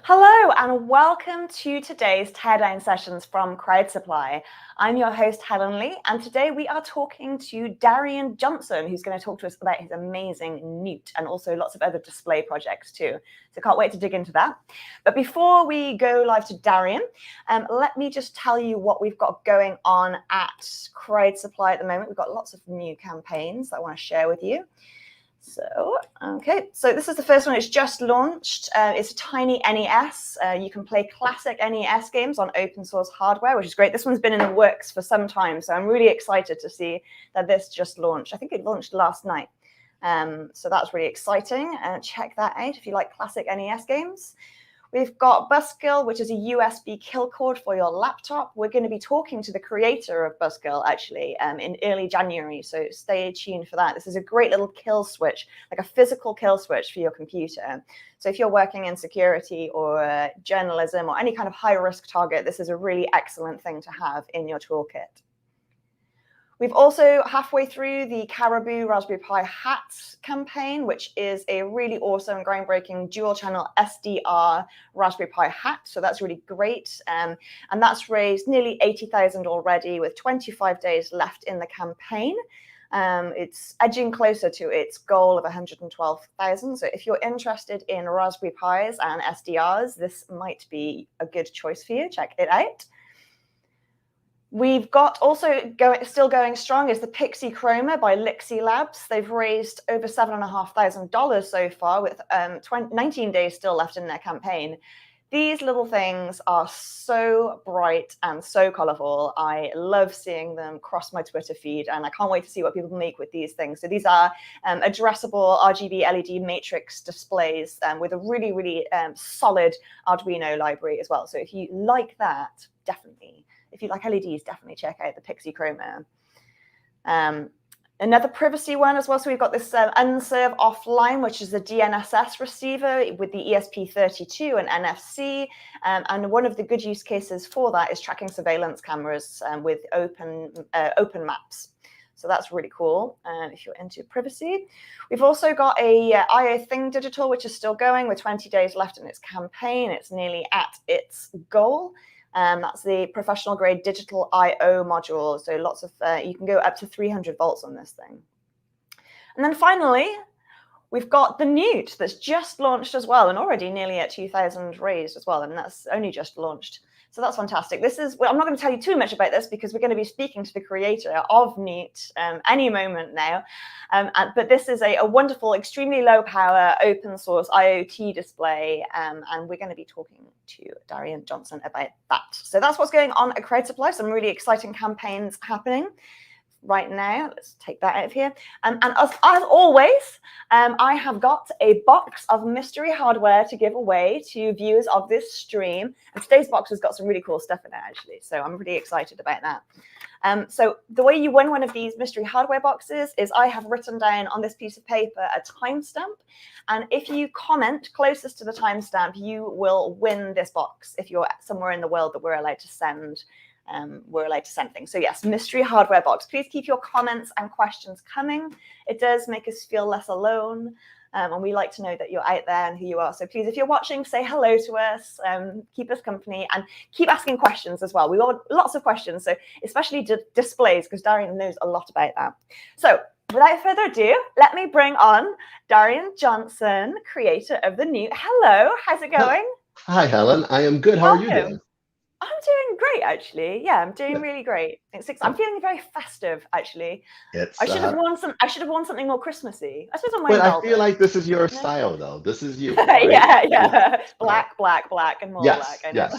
Hello and welcome to today's Teardown Sessions from Crowd Supply. I'm your host, Helen Leigh, and today we are talking to Darian Johnson, who's going to talk to us about his amazing Newt and also lots of other display projects too. So can't wait to dig into that. But before we go live to Darian, let me just tell you what we've got going on at Crowd Supply at the moment. We've got lots of new campaigns that I want to share with you. So this is the first one. It's just launched. It's a tiny NES. You can play classic NES games on open source hardware, which is great. This one's been in the works for some time, so I'm really excited to see that this just launched. I think it launched last night. So that's really exciting. Check that out if you like classic NES games. We've got Buskill, which is a USB kill cord for your laptop. We're going to be talking to the creator of Buskill, actually, in early January, so stay tuned for that. This is a great little kill switch, like a physical kill switch for your computer. So if you're working in security or journalism or any kind of high-risk target, this is a really excellent thing to have in your toolkit. We've also halfway through the Caribou Raspberry Pi Hats campaign, which is a really awesome, groundbreaking dual-channel SDR Raspberry Pi hat. So that's really great. And that's raised nearly 80,000 already with 25 days left in the campaign. It's edging closer to its goal of 112,000. So if you're interested in Raspberry Pis and SDRs, this might be a good choice for you. Check it out. We've got also still going strong is the Pixie Chroma by Lixie Labs. They've raised over $7,500 so far with 19 days still left in their campaign. These little things are so bright and so colorful. I love seeing them cross my Twitter feed, and I can't wait to see what people make with these things. So these are addressable RGB LED matrix displays with a really, really solid Arduino library as well. So if you like that, definitely. If you like LEDs, definitely check out the Pixie Chroma. Another privacy one as well. So we've got this Unserve Offline, which is a DNSS receiver with the ESP32 and NFC. And one of the good use cases for that is tracking surveillance cameras with open maps. So that's really cool if you're into privacy. We've also got a IO Thing Digital, which is still going with 20 days left in its campaign. It's nearly at its goal. That's the professional grade digital I/O module. So lots of, you can go up to 300 volts on this thing. And then finally, we've got the Newt that's just launched as well and already nearly at 2,000 raised as well. And that's only just launched. So that's fantastic. This is, well, I'm not going to tell you too much about this because we're going to be speaking to the creator of Newt any moment now. But this is a wonderful, extremely low power, open source IoT display. And we're going to be talking to Darian Johnson about that. So that's what's going on at Crowd Supply. Some really exciting campaigns happening right now. Let's take that out of here. And as always, I have got a box of mystery hardware to give away to viewers of this stream. And today's box has got some really cool stuff in it, actually. So I'm really excited about that. So the way you win one of these mystery hardware boxes is I have written down on this piece of paper a timestamp. And if you comment closest to the timestamp, you will win this box if you're somewhere in the world that we're allowed to send things. So yes, mystery hardware box. Please keep your comments and questions coming. It does make us feel less alone. And we like to know that you're out there and who you are. So please, if you're watching, say hello to us, keep us company, and keep asking questions as well. We want lots of questions, so especially displays, because Darian knows a lot about that. So without further ado, let me bring on Darian Johnson, creator of the Newt. Hello, how's it going? Hi, Helen. I am good. How are you doing? I'm doing great, actually. Yeah, I'm doing really great. I'm feeling very festive, actually. I should have worn something more Christmassy. I suppose I'm wearing velvet. I feel like this is your style, though. This is you. Right? yeah. Black, and more black. I know. Yeah. So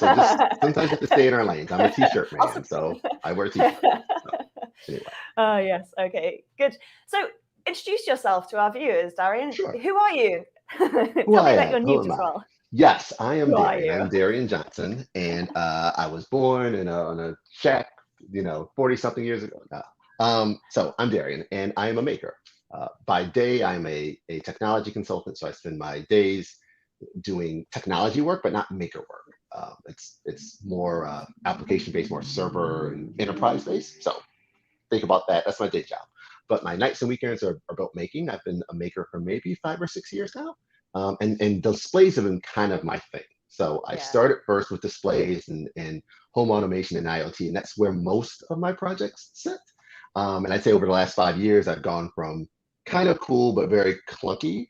sometimes we have to stay in our lanes. I'm a t-shirt man, so I wear t-shirts. So, anyway. Oh yes. Okay. Good. So introduce yourself to our viewers, Darian. Sure. Who are you? Tell me about your Newt as well. Yes, I am Darian. I'm Darian Johnson, and I was born in a shack, 40-something years ago now. So I'm Darian, and I am a maker. By day, I'm a technology consultant, so I spend my days doing technology work, but not maker work. It's more application-based, more server and enterprise-based. So think about that. That's my day job. But my nights and weekends are about making. I've been a maker for maybe 5 or 6 years now. And displays have been kind of my thing. So I Yeah. started first with displays and home automation and IoT, and that's where most of my projects sit. And I'd say over the last 5 years, I've gone from kind of cool but very clunky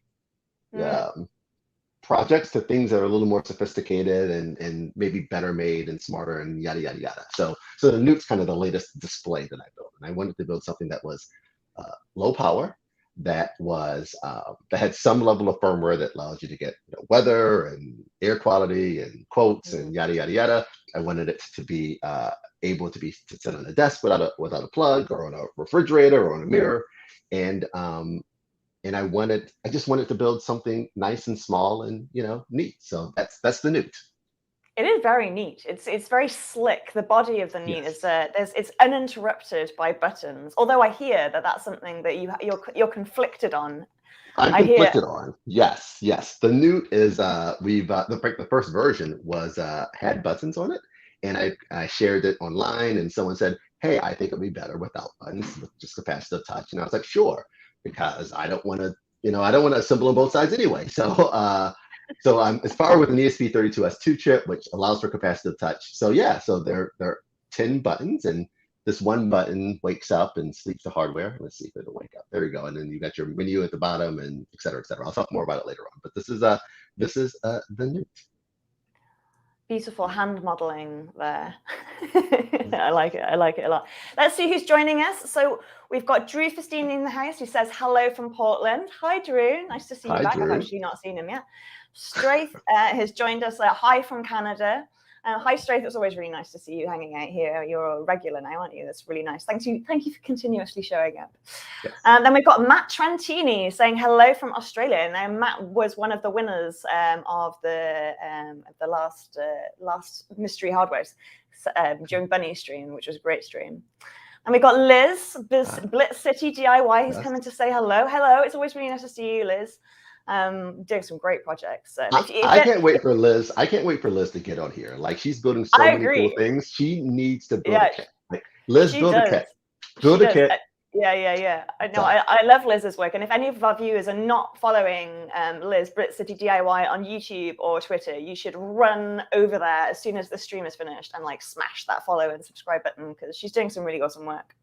projects to things that are a little more sophisticated and maybe better made and smarter and yada yada yada. So the Newt's kind of the latest display that I built, and I wanted to build something that was low power, that had some level of firmware that allows you to get weather and air quality and quotes and yada yada yada. I wanted it to be able to sit on a desk without a plug, or on a refrigerator, or on a mirror, and I just wanted to build something nice and small and neat. So that's the Newt. It is very neat. It's very slick. The body of the Newt is it's uninterrupted by buttons. Although I hear that that's something that you're conflicted on. I'm conflicted on. Yes. The Newt is the first version was had buttons on it, and I shared it online, and someone said, "Hey, I think it'd be better without buttons, with just capacitive touch." And I was like, "Sure," because I don't want to assemble on both sides anyway. So I'm as far with an ESP32S2 chip, which allows for capacitive touch. So there are 10 buttons, and this one button wakes up and sleeps the hardware. Let's see if it'll wake up. There we go. And then you got your menu at the bottom, and et cetera, et cetera. I'll talk more about it later on. But this is the Newt. Beautiful hand modeling there. I like it a lot. Let's see who's joining us. So we've got Drew Festini in the house, who says hello from Portland. Hi, Drew. Nice to see you back. Drew. I've actually not seen him yet. Straith has joined us. Hi from Canada. Hi, Straith. It's always really nice to see you hanging out here. You're a regular now, aren't you? That's really nice. Thank you for continuously showing up. Yes. Then we've got Matt Trantini saying hello from Australia. Now, Matt was one of the winners of the last Mystery Hardwares during Bunny stream, which was a great stream. And we've got Liz, Blitz City DIY, who's coming to say hello. Hello. It's always really nice to see you, Liz. Doing some great projects. I can't wait for Liz. I can't wait for Liz to get on here. Like, she's building so many cool things. She needs to build a kit. Like, Liz, build a kit. Build a kit. Yeah. I know. I love Liz's work. And if any of our viewers are not following Liz, Brit City DIY, on YouTube or Twitter, you should run over there as soon as the stream is finished and smash that follow and subscribe button, because she's doing some really awesome work.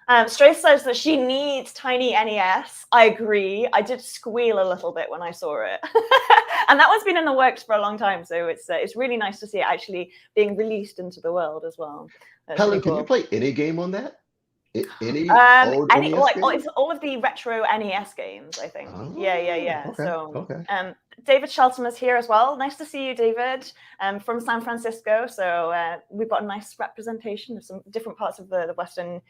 Straith says that she needs tiny NES. I agree. I did squeal a little bit when I saw it. And that one's been in the works for a long time. So it's really nice to see it actually being released into the world as well. Helen, can you play any game on that? Any old NES game? It's all of the retro NES games, I think. Oh, yeah. Okay, so David Shelton is here as well. Nice to see you, David, from San Francisco. So we've got a nice representation of some different parts of the Western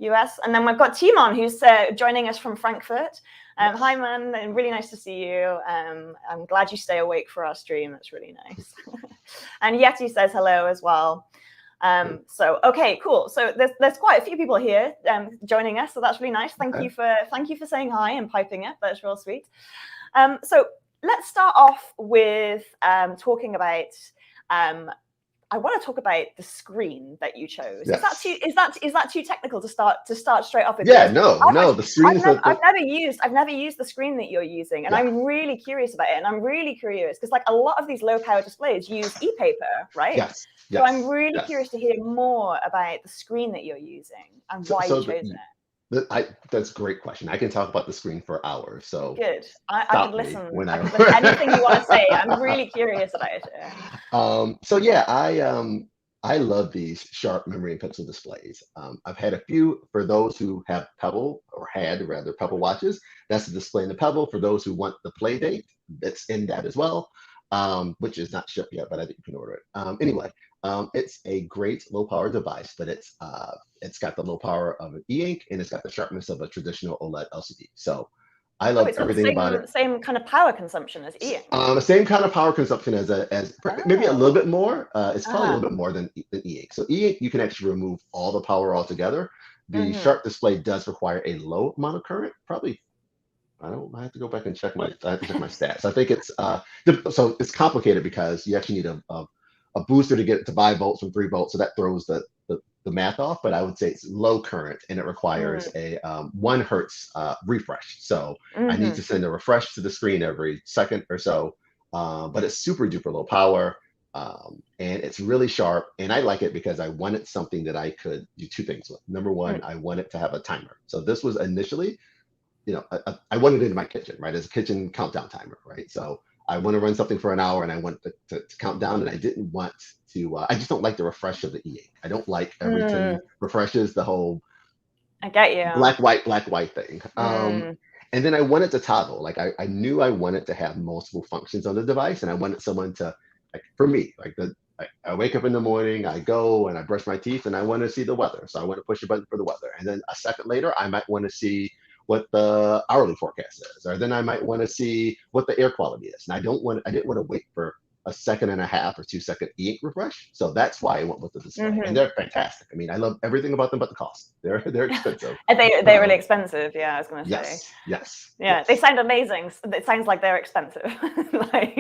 US. And then we've got Timon, who's joining us from Frankfurt. Hi, man. Really nice to see you. I'm glad you stay awake for our stream. That's really nice. And Yeti says hello as well. So okay, cool. So there's quite a few people here joining us, so that's really nice. Thank you for saying hi and piping up. That's real sweet. So let's start off with talking about. I want to talk about the screen that you chose. Yes. Is that too technical to start straight off with? Yeah, no. The screen. I've never used the screen that you're using, and I'm really curious about it. And I'm really curious because a lot of these low power displays use e-paper, right? Yes. So I'm really curious to hear more about the screen that you're using and why you chose it. That's a great question. I can talk about the screen for hours. So good. I can listen. I can listen anything you want to say. I'm really curious about it. I love these Sharp memory and pencil displays. I've had a few for those who have Pebble, or had rather Pebble watches. That's the display in the Pebble. For those who want the play date, that's in that as well, which is not shipped yet, but I think you can order it. Anyway. It's a great low power device, but it's got the low power of an e-ink, and it's got the sharpness of a traditional OLED LCD. So I love everything about it. Same kind of power consumption as e-ink. The same kind of power consumption as maybe a little bit more. It's probably a little bit more than e-ink. So e-ink, you can actually remove all the power altogether. The Sharp display does require a low amount of current, probably. I have to go back and check my stats. I think it's so it's complicated because you actually need a booster to get it to 5 volts from 3 volts, so that throws the math off. But I would say it's low current, and it requires a 1 hertz refresh. So I need to send a refresh to the screen every second or so, but it's super duper low power. And it's really sharp, and I like it because I wanted something that I could do two things with. Number one, I wanted to have a timer. So this was initially, I wanted it in my kitchen, right? As a kitchen countdown timer, right? So I want to run something for an hour and I want to count down, and I didn't want to, I just don't like the refresh of the e-ink. I don't like everything refreshes, the whole I get you. black, white thing. And then I wanted to toggle. Like I knew I wanted to have multiple functions on the device, and I wanted someone to, like for me, like I wake up in the morning, I go and I brush my teeth, and I want to see the weather. So I want to push a button for the weather. And then a second later, I might want to see what the hourly forecast is, or then I might want to see what the air quality is. And I didn't want to wait for a 1.5 or 2 second e-ink refresh. So that's why I went with the display. And they're fantastic. I mean, I love everything about them but the cost. They're expensive. They're really expensive. Yeah, I was going to say. Yes. Yeah, they sound amazing. It sounds like they're expensive.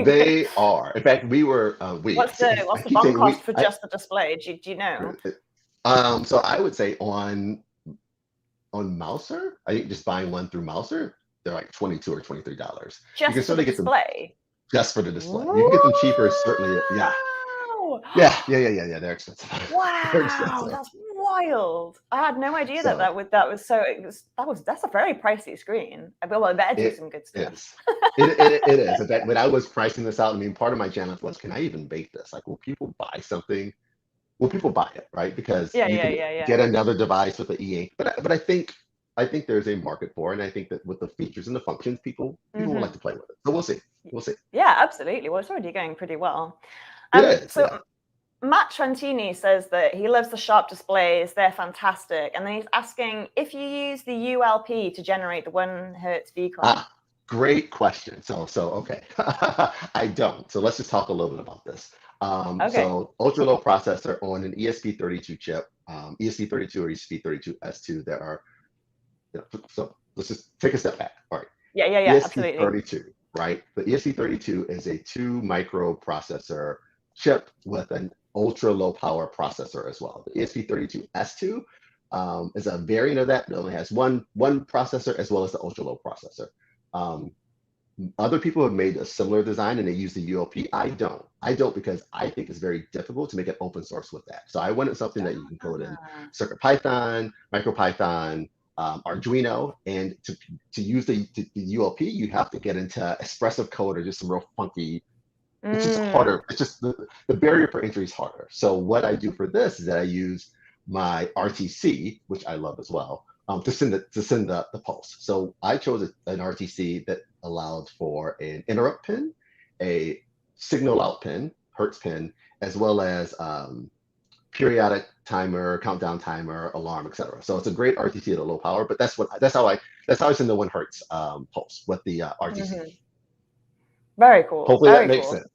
They are. In fact, what's the BOM cost for just the display? Do you know? So I would say on Mouser, I think just buying one through Mouser, they're like $22 or $23. Just for the display. Just for the display. You can get them cheaper, certainly. Yeah. They're expensive. Wow, They're expensive. That's wild. I had no idea that's a very pricey screen. Well, I better do some good stuff. It is. In fact, when I was pricing this out, I mean, part of my challenge was, can I even bake this? Like, will people buy something? Will people buy it, right? Because you can get another device with the e-ink. But I think there's a market for it, and I think that with the features and the functions, people will like to play with it. So we'll see. Yeah, absolutely. Well, it's already going pretty well. Matt Trentini says that he loves the Sharp displays. They're fantastic. And then he's asking if you use the ULP to generate the 1 Hertz VCOM. Great question. So okay. I don't. So let's just talk a little bit about this. So ultra low processor on an ESP32 chip, ESP32 or ESP32S2, there are, so let's just take a step back. All right. Yeah, ESP32, absolutely. right? The ESP32 is a 2 microprocessor chip with an ultra low power processor as well. The ESP32S2 is a variant of that. It only has one processor as well as the ultra low processor. Other people have made a similar design and they use the ULP. I don't because I think it's very difficult to make it open source with that. So I wanted something that you can code in CircuitPython, MicroPython, Arduino, and to use the ULP, you have to get into expressive code or just some real funky. It's just harder. It's just the barrier for entry is harder. So what I do for this is that I use my RTC, which I love as well, to send the pulse. So I chose an RTC that allowed for an interrupt pin, a signal out pin, Hertz pin, as well as periodic timer, countdown timer, alarm, etc. So it's a great RTC at a low power. But that's how I send the 1 Hertz pulse with the RTC. Very cool. Hopefully that makes sense.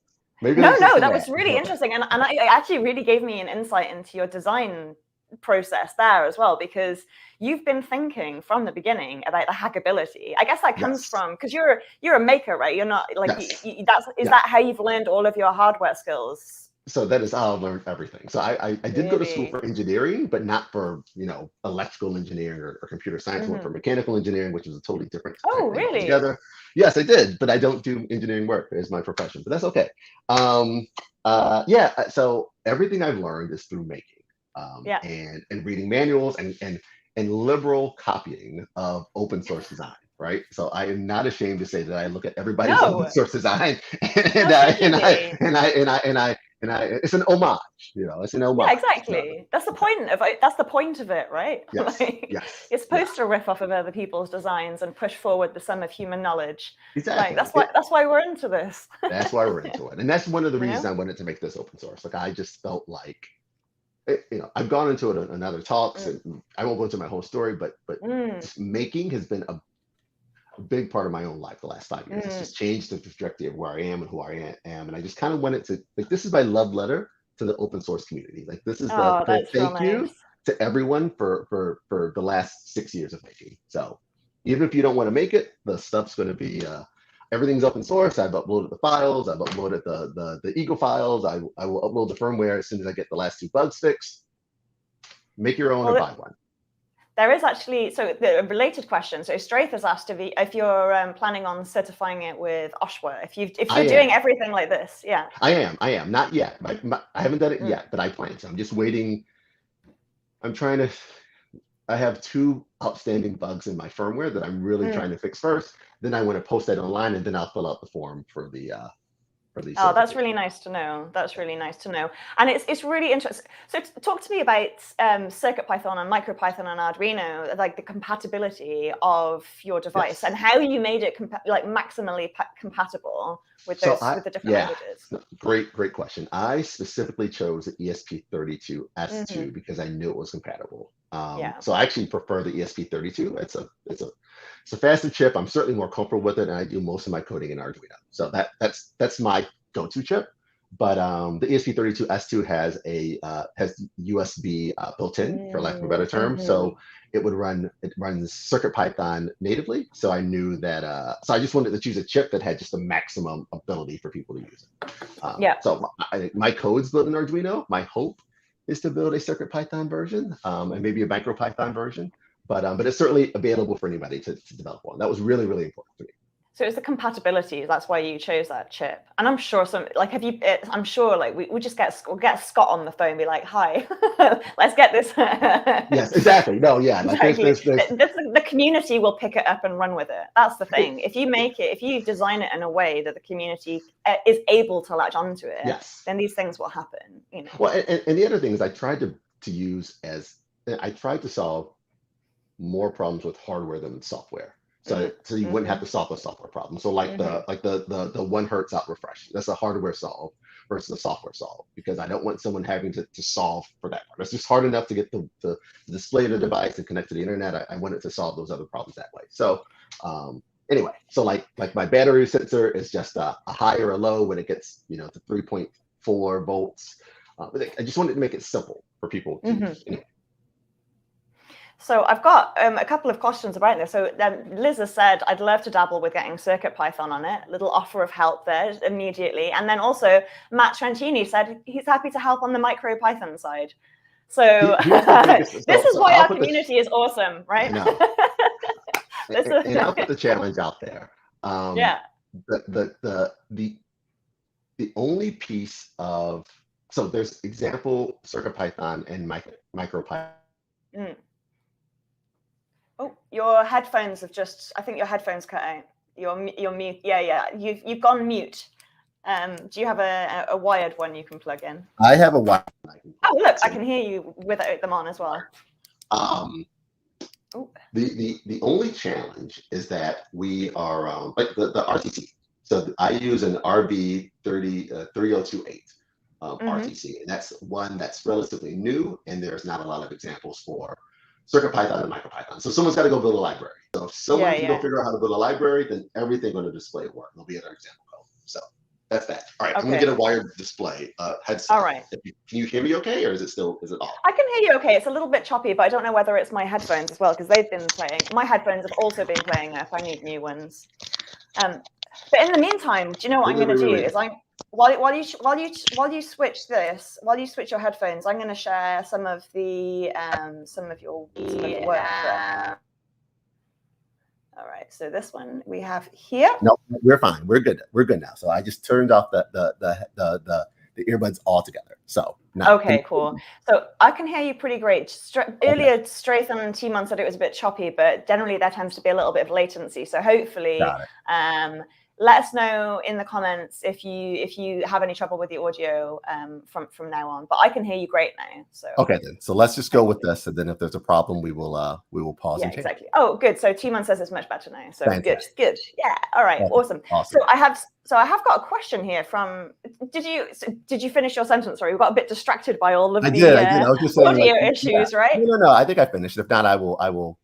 Maybe that was really interesting, and it actually really gave me an insight into your design process there as well, because you've been thinking from the beginning about the hackability. I guess that comes from, because you're a maker, right? You're not like that how you've learned all of your hardware skills? So that is how I learned everything. So I did go to school for engineering, but not for electrical engineering or computer science. I went for mechanical engineering, which is a totally different thing really? Together. Yes, I did, but I don't do engineering work as my profession, but that's okay. So everything I've learned is through making. And reading manuals and liberal copying of open source design, right? So I am not ashamed to say that I look at everybody's open source design and it's an homage, it's an homage. Yeah, exactly. That's the point of it, right? Yes. You're supposed to riff off of other people's designs and push forward the sum of human knowledge. Exactly. That's why we're into this. That's why we're into it, and that's one of the reasons I wanted to make this open source. Like I just felt like, I've gone into it in other talks, and I won't go into my whole story, but just making has been a big part of my own life the last 5 years. It's just changed the trajectory of where I am and who I am, and I just kind of wanted to, like, this is my love letter to the open source community. Like this is thank you to everyone for the last 6 years of making. So even if you don't want to make it, the stuff's going to be everything's open source. I've uploaded the files. I've uploaded the Eagle files. I will upload the firmware as soon as I get the last 2 bugs fixed. Make your own or buy one. There is actually, so the related question. So Straith has asked if you're planning on certifying it with OSHWA, if you're doing everything like this. Yeah. I am. Not yet. I haven't done it yet, but I plan to. I'm just waiting. I have 2 outstanding bugs in my firmware that I'm really trying to fix first. Then I want to post that online, and then I'll fill out the form for the Oh, that's really nice to know. That's really nice to know. And it's really interesting. So talk to me about CircuitPython and MicroPython and Arduino, like the compatibility of your device and how you made it like maximally compatible with those with the different languages. Great question. I specifically chose the ESP32S2 because I knew it was compatible. So I actually prefer the ESP32. It's a faster chip. I'm certainly more comfortable with it, and I do most of my coding in Arduino. So that's my go-to chip. But the ESP32S2 has USB built in, for lack of a better term. So it runs CircuitPython natively. So I knew that. So I just wanted to choose a chip that had just the maximum ability for people to use it. So my code's built in Arduino. My hope is to build a CircuitPython version and maybe a MicroPython version. But it's certainly available for anybody to develop one. That was really, really important to me. So it's the compatibility. That's why you chose that chip. And I'm sure I'm sure like we'll get Scott on the phone and be like, hi, let's get this. Yes, exactly. No, yeah. Like the community will pick it up and run with it. That's the thing. If you design it in a way that the community is able to latch onto it, then these things will happen. You know? Well, and the other thing is I tried to solve more problems with hardware than with software. So you wouldn't have to solve a software problem. So like the 1 hertz out refresh, that's a hardware solve versus a software solve, because I don't want someone having to solve for that part. It's just hard enough to get the display of the device and connect to the internet. I wanted to solve those other problems that way. So anyway, so like my battery sensor is just a high or a low when it gets to 3.4 volts. I just wanted to make it simple for people to use. Anyway. So I've got a couple of questions about this. So Liz has said, I'd love to dabble with getting CircuitPython on it. Little offer of help there immediately. And then also Matt Trentini said he's happy to help on the MicroPython side. So this is why our community is awesome, right? And I'll put the challenge out there. The only piece of, so there's example CircuitPython and MicroPython. Oh, your headphones have I think your headphones cut out. You're mute. Yeah. You've gone mute. Do you have a wired one you can plug in? I have a wired. Oh, look, I can hear you without them on as well. The only challenge is that we are like the RTC. So I use an RB3028 RTC, and that's one that's relatively new, and there's not a lot of examples for CircuitPython and MicroPython. So someone's got to go build a library. So if someone can go figure out how to build a library, then everything on the display will work. There'll be another example code. So that's that. All right, I'm gonna get a wired display headset. All right. Can you hear me okay, or is it off? I can hear you okay. It's a little bit choppy, but I don't know whether it's my headphones as well, because they've been playing. My headphones have also been playing up. I need new ones. But in the meantime, do you know what I'm going to do? Is while you switch your headphones, I'm going to share some of your work there. All right, so this one we have here. No, we're fine. We're good. We're good now. So I just turned off the earbuds altogether. So now. Okay, cool. So I can hear you pretty great. Earlier, Straith and Timon said it was a bit choppy, but generally there tends to be a little bit of latency. So hopefully, let us know in the comments if you have any trouble with the audio from now on. But I can hear you great now. So okay, then. So let's just go with this, and then if there's a problem, we will pause. Yeah, and change. Exactly. Oh, good. So Timon says it's much better now. So good. Yeah. All right. Awesome. So I have got a question here from. Did you finish your sentence? Sorry, we got a bit distracted by all of I was just saying, audio issues, right? No. I think I finished. If not, I will.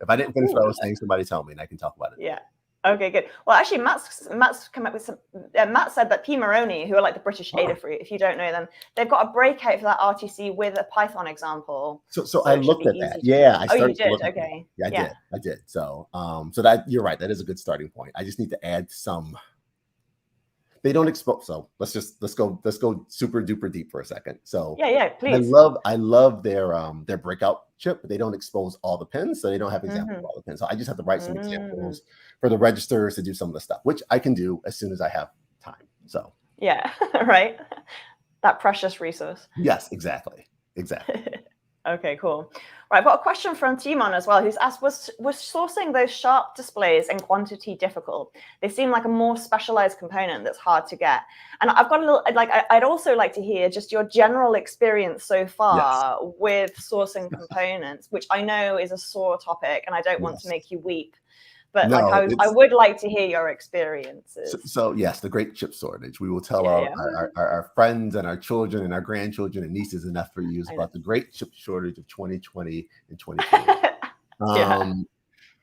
If I didn't finish what I was saying, somebody tell me, and I can talk about it. Yeah. Okay, good. Well, actually, Matt's come up with some. Matt said that Pimoroni, who are like the British Adafruit, if you don't know them, they've got a breakout for that RTC with a Python example. So I looked at that. Yeah, you did. Okay. Yeah, I did. So that you're right. That is a good starting point. I just need to add some They don't expose. So let's go super duper deep for a second. So yeah, please. I love their breakout chip, but they don't expose all the pins, so they don't have examples of all the pins. So I just have to write some examples for the registers to do some of the stuff, which I can do as soon as I have time. So yeah, right. That precious resource. Yes, exactly. Okay, cool. Right, I've got a question from Timon as well, who's asked, was sourcing those Sharp displays in quantity difficult? They seem like a more specialized component that's hard to get. And I've got a little, I'd also like to hear just your general experience so far with sourcing components, which I know is a sore topic, and I don't want to make you weep. But no, I would like to hear your experiences. So yes, the great chip shortage. We will tell our friends and our children and our grandchildren and nieces and nephews about the great chip shortage of 2020 and 2020. And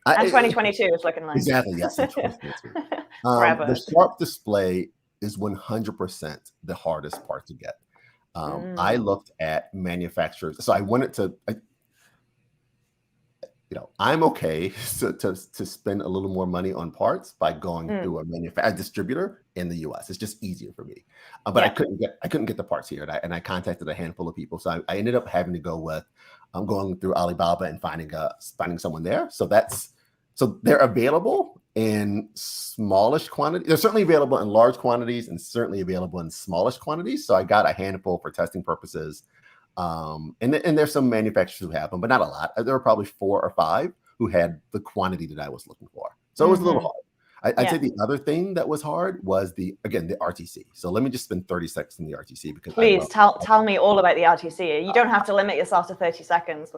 2022 is looking like. Exactly, yes. The Sharp display is 100% the hardest part to get. I looked at manufacturers. So I wanted to... I'm okay to spend a little more money on parts by going through a distributor in the US. It's just easier for me. But I couldn't get the parts here, and I contacted a handful of people. So I ended up having to go with going through Alibaba and finding someone there. So they're available in smallish quantities. They're certainly available in large quantities and certainly available in smallish quantities. So I got a handful for testing purposes. And there's some manufacturers who have them, but not a lot. There were probably 4 or 5 who had the quantity that I was looking for. So it was a little hard. I'd say the other thing that was hard was the RTC. So let me just spend 30 seconds in the RTC because please tell me all about the RTC. You don't have to limit yourself to 30 seconds.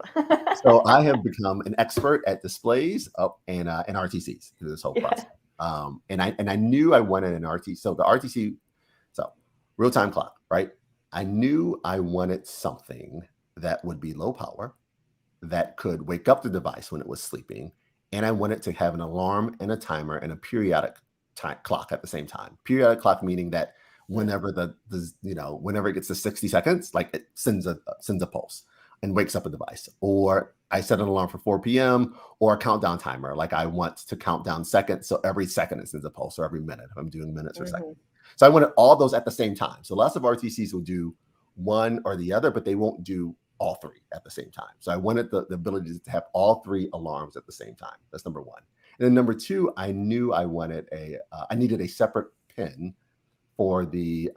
So I have become an expert at displays and RTCs through this whole process. And I knew I wanted an RTC. So the RTC, real-time clock, right? I knew I wanted something that would be low power, that could wake up the device when it was sleeping, and I wanted to have an alarm and a timer and a periodic clock at the same time. Periodic clock meaning that whenever whenever it gets to 60 seconds, like it sends a pulse and wakes up a device. Or I set an alarm for 4 p.m. or a countdown timer, like I want to count down seconds, so every second it sends a pulse, or every minute if I'm doing minutes or seconds. So I wanted all those at the same time. So lots of RTCs will do one or the other, but they won't do all 3 at the same time. So I wanted the ability to have all 3 alarms at the same time. That's number 1. And then number 2, I knew I wanted I needed a separate pin for the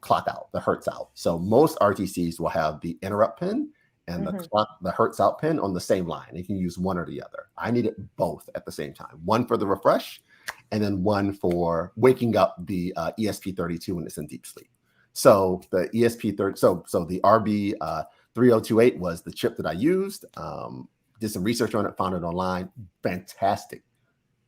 clock out, the Hertz out. So most RTCs will have the interrupt pin and the Hertz out pin on the same line. You can use one or the other. I needed both at the same time. One for the refresh, and then one for waking up the ESP32 when it's in deep sleep. So the ESP30, so the RB3028 was the chip that I used. Did some research on it, found it online. Fantastic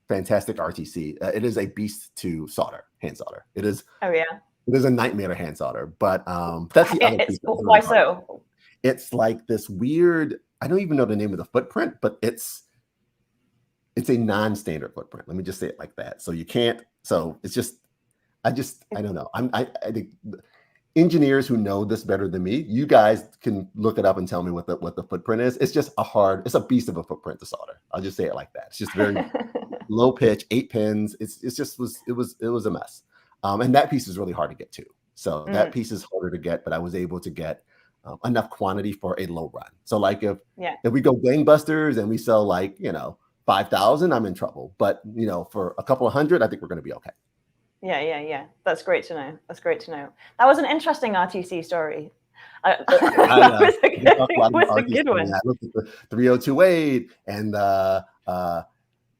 RTC. It is a beast to solder, hand solder. It is. Oh yeah. It is a nightmare to hand solder, but that's the other piece. Why so? It's like this weird. I don't even know the name of the footprint, but it's a non-standard footprint. Let me just say it like that. So you can't. So it's just. I don't know. I think engineers who know this better than me, you guys can look it up and tell me what the footprint is. It's just it's a beast of a footprint to solder. I'll just say it like that. It's just very low pitch, 8 pins. It was a mess. And that piece is really hard to get to. So that piece is harder to get, but I was able to get enough quantity for a low run. So like if we go gangbusters and we sell 5,000, I'm in trouble. But for a couple of hundred, I think we're going to be okay. Yeah. That's great to know. That was an interesting RTC story. That was a good one. I looked at the 3028 and the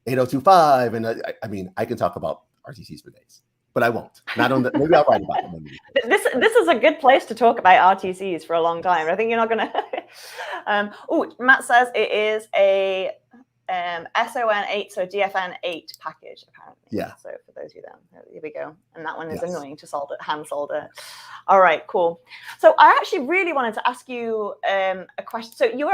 8025, and I mean, I can talk about RTCs for days, but I won't. Not on maybe I'll write about them. This is a good place to talk about RTCs for a long time. I think you're not going to. Matt says it is a SON8, so DFN8 package apparently. Yeah. So for those of you here we go. And that one is annoying to hand solder. All right, cool. So I actually really wanted to ask you a question. So you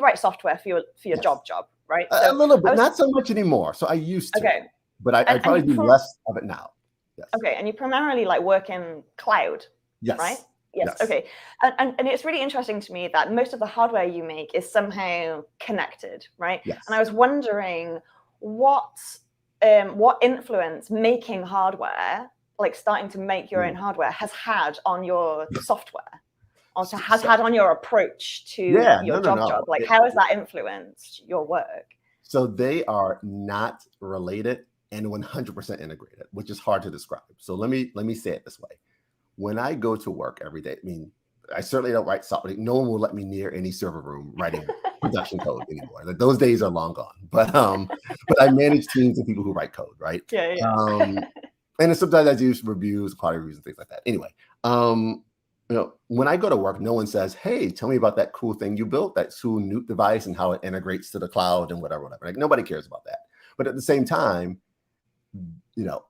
write software for your job, right? So a little bit, not so much anymore. So I used to. Okay. But I probably do less of it now. Yes. Okay, and you primarily work in cloud. Yes. Right? Yes. Okay. And it's really interesting to me that most of the hardware you make is somehow connected, right? Yes. And I was wondering what influence making hardware like starting to make your own hardware has had on your software, or has had on your approach to your job? Like, how has that influenced your work? So they are not related and 100% integrated, which is hard to describe. So let me say it this way. When I go to work every day, I mean, I certainly don't write software. No one will let me near any server room writing production code anymore. Like, those days are long gone. But I manage teams of people who write code, right? Yeah. And sometimes I do reviews, quality reviews, and things like that. Anyway, when I go to work, no one says, "Hey, tell me about that cool thing you built, that cool Newt device, and how it integrates to the cloud and whatever." Like, nobody cares about that. But at the same time,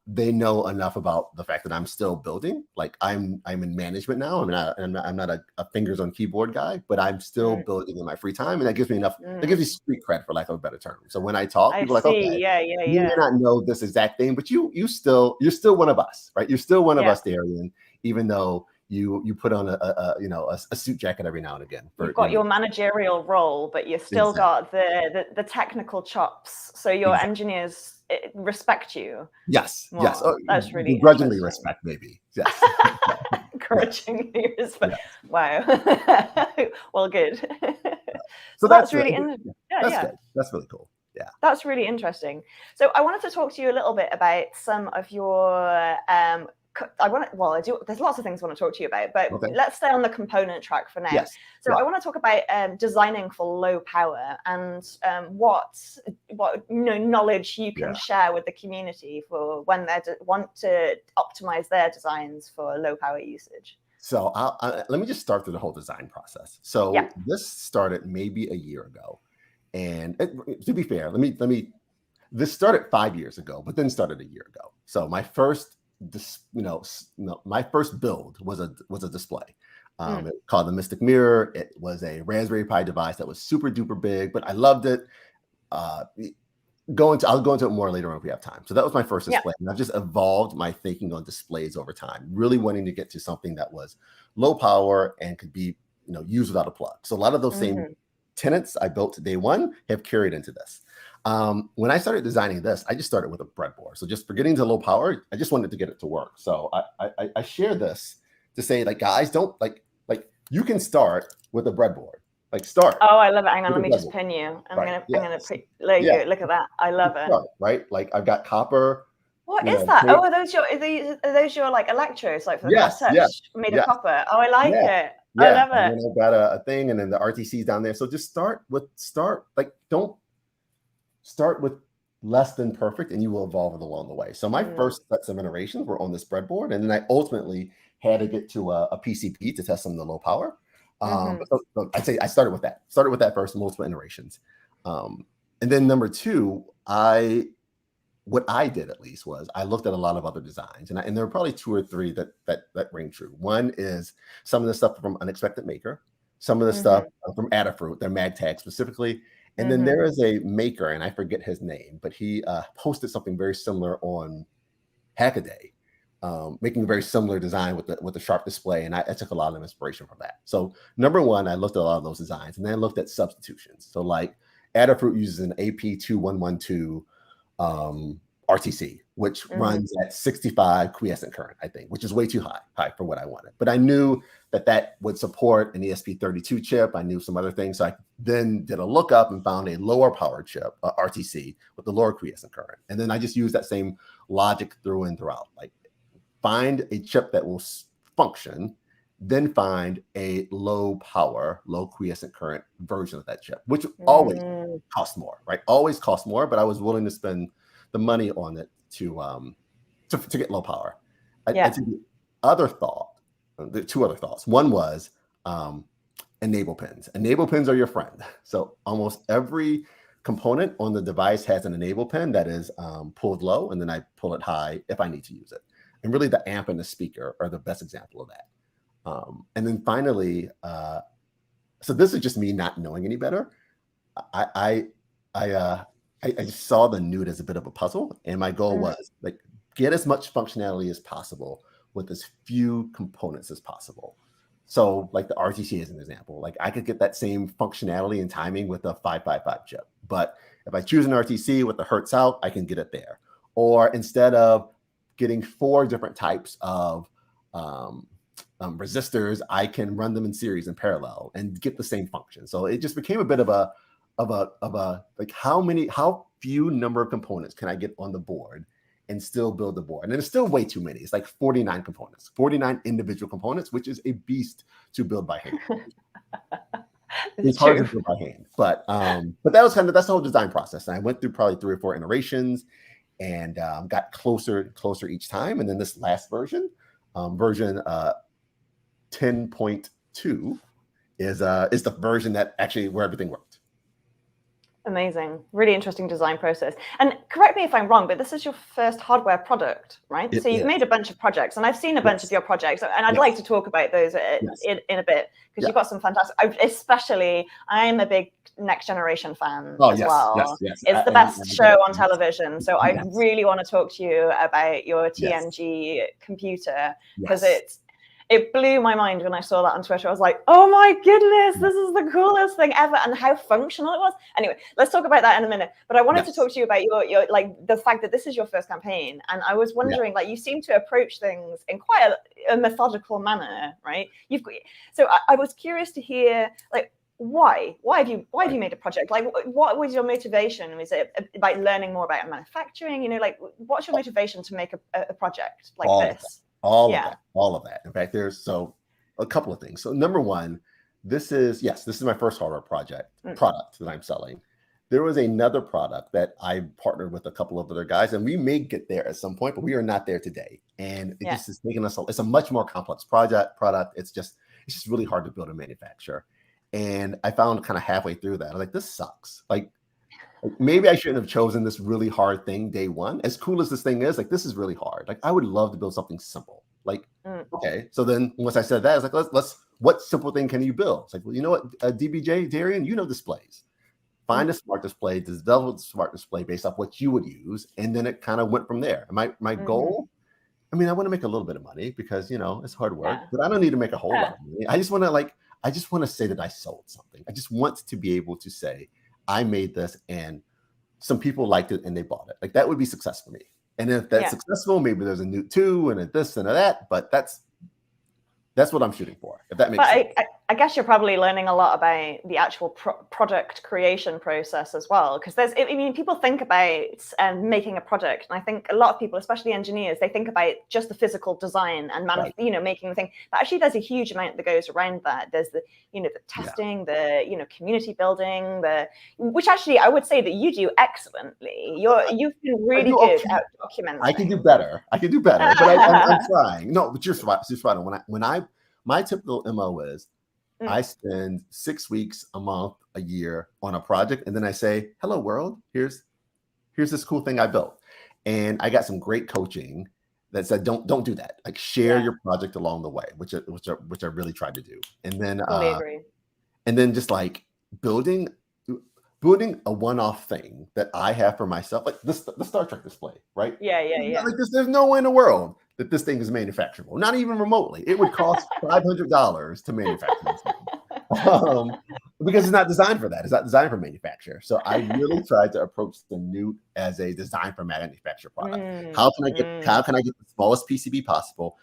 they know enough about the fact that I'm still building. Like, I'm in management now. I'm not a fingers on keyboard guy, but I'm still building in my free time, and that gives me enough. That gives me street cred, for lack of a better term. So when I talk, people are like, "Okay, you may not know this exact thing, but you're still one of us, right? You're still one of us, Darian, even though you put on a suit jacket every now and again." You've got your managerial role, but you've still got the technical chops. So your engineers respect you. Yes. Oh, that's really begrudgingly respect, maybe. Yes. Encouragingly respect. Yeah. Wow. Well, good. So that's really interesting. Good. That's really cool. Yeah. That's really interesting. So I wanted to talk to you a little bit about some of your there's lots of things I want to talk to you about, but let's stay on the component track for now. Yes. So I want to talk about designing for low power and what knowledge you can share with the community for when they want to optimize their designs for low power usage. So let me just start through the whole design process. So this started maybe a year ago, and to be fair, this started 5 years ago, but then started a year ago. So my first my first build was a display called the Mystic Mirror. It was a Raspberry Pi device that was super duper big, but I loved it. I'll go into it more later on if we have time. So that was my first display. And I've just evolved my thinking on displays over time, really wanting to get to something that was low power and could be used without a plug. So a lot of those same tenets I built day one have carried into this. When I started designing this, I just started with a breadboard. So just for getting to low power, I just wanted to get it to work. So I share this to say, like, guys, don't like you can start with a breadboard. Like, start. Oh, I love it. Hang on, let me just pin you. I'm gonna put look at that. I love it. Right? Like, I've got copper. What is that? Oh, are those your like electrodes, like for the touch made of copper? Oh, I like it. I love it. And then I've got a thing, and then the RTC's down there. So just start with less than perfect, and you will evolve it along the way. So my first sets of iterations were on this breadboard, and then I ultimately had to get to a PCP to test some of the low power. So I'd say I started with that first, multiple iterations. And then number two, what I did at least was I looked at a lot of other designs, and there were probably two or three that ring true. One is some of the stuff from Unexpected Maker, some of the stuff from Adafruit, their MagTag specifically. And then there is a maker, and I forget his name, but he posted something very similar on Hackaday, making a very similar design with the Sharp display, and I took a lot of inspiration from that. So number one, I looked at a lot of those designs, and then I looked at substitutions. So like Adafruit uses an AP2112 RTC, which runs at 65 quiescent current, I think, which is way too high for what I wanted. But I knew that would support an ESP32 chip. I knew some other things. So I then did a lookup and found a lower power chip, RTC, with the lower quiescent current. And then I just used that same logic throughout. Like, find a chip that will function, then find a low power, low quiescent current version of that chip, which always costs more, right? Always costs more, but I was willing to spend the money on it to get low power. I think the two other thoughts. One was enable pins. Enable pins are your friend. So almost every component on the device has an enable pin that is pulled low, and then I pull it high if I need to use it. And really, the amp and the speaker are the best example of that. And then finally, so this is just me not knowing any better. I just saw the Newt as a bit of a puzzle, and my goal was like get as much functionality as possible with as few components as possible. So like the RTC as an example, like I could get that same functionality and timing with a 555 chip, but if I choose an RTC with the Hertz out, I can get it there. Or instead of getting 4 different types of resistors, I can run them in series in parallel and get the same function. So it just became a bit of a like how few number of components can I get on the board and still build the board? And it's still way too many. It's like 49 components, 49 individual components, which is a beast to build by hand. It's hard to build by hand, but that's the whole design process. And I went through probably 3 or 4 iterations and got closer each time. And then this last version 10.2 is the version that actually where everything worked. Amazing. Really interesting design process. And correct me if I'm wrong, but this is your first hardware product, right? So you've made a bunch of projects, and I've seen a bunch of your projects, and I'd like to talk about those in a bit, because you've got some fantastic, especially, I'm a big Next Generation fan as well. It's the best show on television. So I really want to talk to you about your TNG computer, because it blew my mind when I saw that on Twitter. I was like, oh my goodness, this is the coolest thing ever, and how functional it was. Anyway, let's talk about that in a minute. But I wanted to talk to you about your like the fact that this is your first campaign. And I was wondering, like, you seem to approach things in quite a methodical manner, right? So I was curious to hear, like, why have you made a project? Like, what was your motivation? Was it about learning more about manufacturing? You know, like, what's your motivation to make a project like this? All of that. In fact, there's a couple of things. So number one, this is my first hardware product that I'm selling. There was another product that I partnered with a couple of other guys, and we may get there at some point, but we are not there today. And it just is taking us. It's a much more complex product. It's just really hard to build and manufacture. And I found kind of halfway through that, I was like, this sucks. Like, maybe I shouldn't have chosen this really hard thing day one. As cool as this thing is, like, this is really hard. Like, I would love to build something simple. Like, okay. So then once I said that, I was like, what simple thing can you build? It's like, well, you know what, DBJ, Darian, you know displays. Find a smart display, develop a smart display based off what you would use. And then it kind of went from there. And my goal, I mean, I want to make a little bit of money because, you know, it's hard work, but I don't need to make a whole lot of money. I just want to say that I sold something. I just want to be able to say, I made this and some people liked it and they bought it. Like, that would be success for me. And if that's successful, maybe there's a Newt 2 and a this and a that, but that's what I'm shooting for, if that makes sense. I guess you're probably learning a lot about the actual product creation process as well, because people think about making a product, and I think a lot of people, especially engineers, they think about just the physical design and making the thing, but actually there's a huge amount that goes around that. There's the the testing, the community building, which actually I would say that you do excellently. You've been really good at documenting. I can do better, but I'm trying. No, but you're spot on. My typical MO is I spend 6 weeks, a month, a year on a project, and then I say, "Hello, world. Here's this cool thing I built." And I got some great coaching that said, "Don't do that. Like, share your project along the way," which I really tried to do. And then totally agree. And then just like building a one-off thing that I have for myself, like the Star Trek display, right? Yeah. Like, there's no way in the world that this thing is manufacturable, not even remotely. It would cost $500 to manufacture this thing. Because it's not designed for that. It's not designed for manufacture. So I really tried to approach the Newt as a design for manufacture product. How can I get the smallest PCB possible?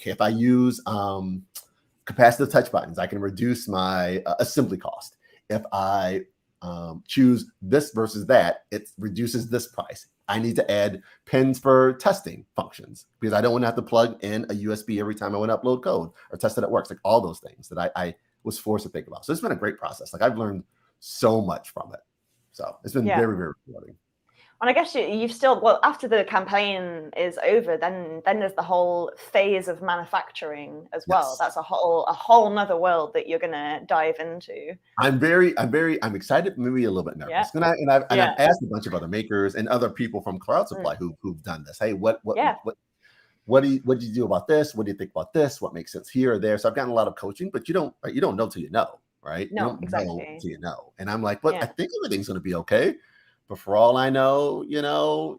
If I use capacitive touch buttons, I can reduce my assembly cost. If I choose this versus that, it reduces this price. I need to add pins for testing functions because I don't want to have to plug in a USB every time I want to upload code or test that it works. Like, all those things that I was forced to think about. So it's been a great process. Like, I've learned so much from it. So it's been very, very rewarding. And I guess you've still, after the campaign is over, then there's the whole phase of manufacturing as well. That's a whole nother world that you're going to dive into. I'm excited, maybe a little bit nervous. And I've asked a bunch of other makers and other people from Cloud Supply who've done this. Hey, what did you do about this? What do you think about this? What makes sense here or there? So I've gotten a lot of coaching, but you don't know till you know, right? No, you don't exactly. know till you know. And I'm like, I think everything's going to be okay. But for all I know,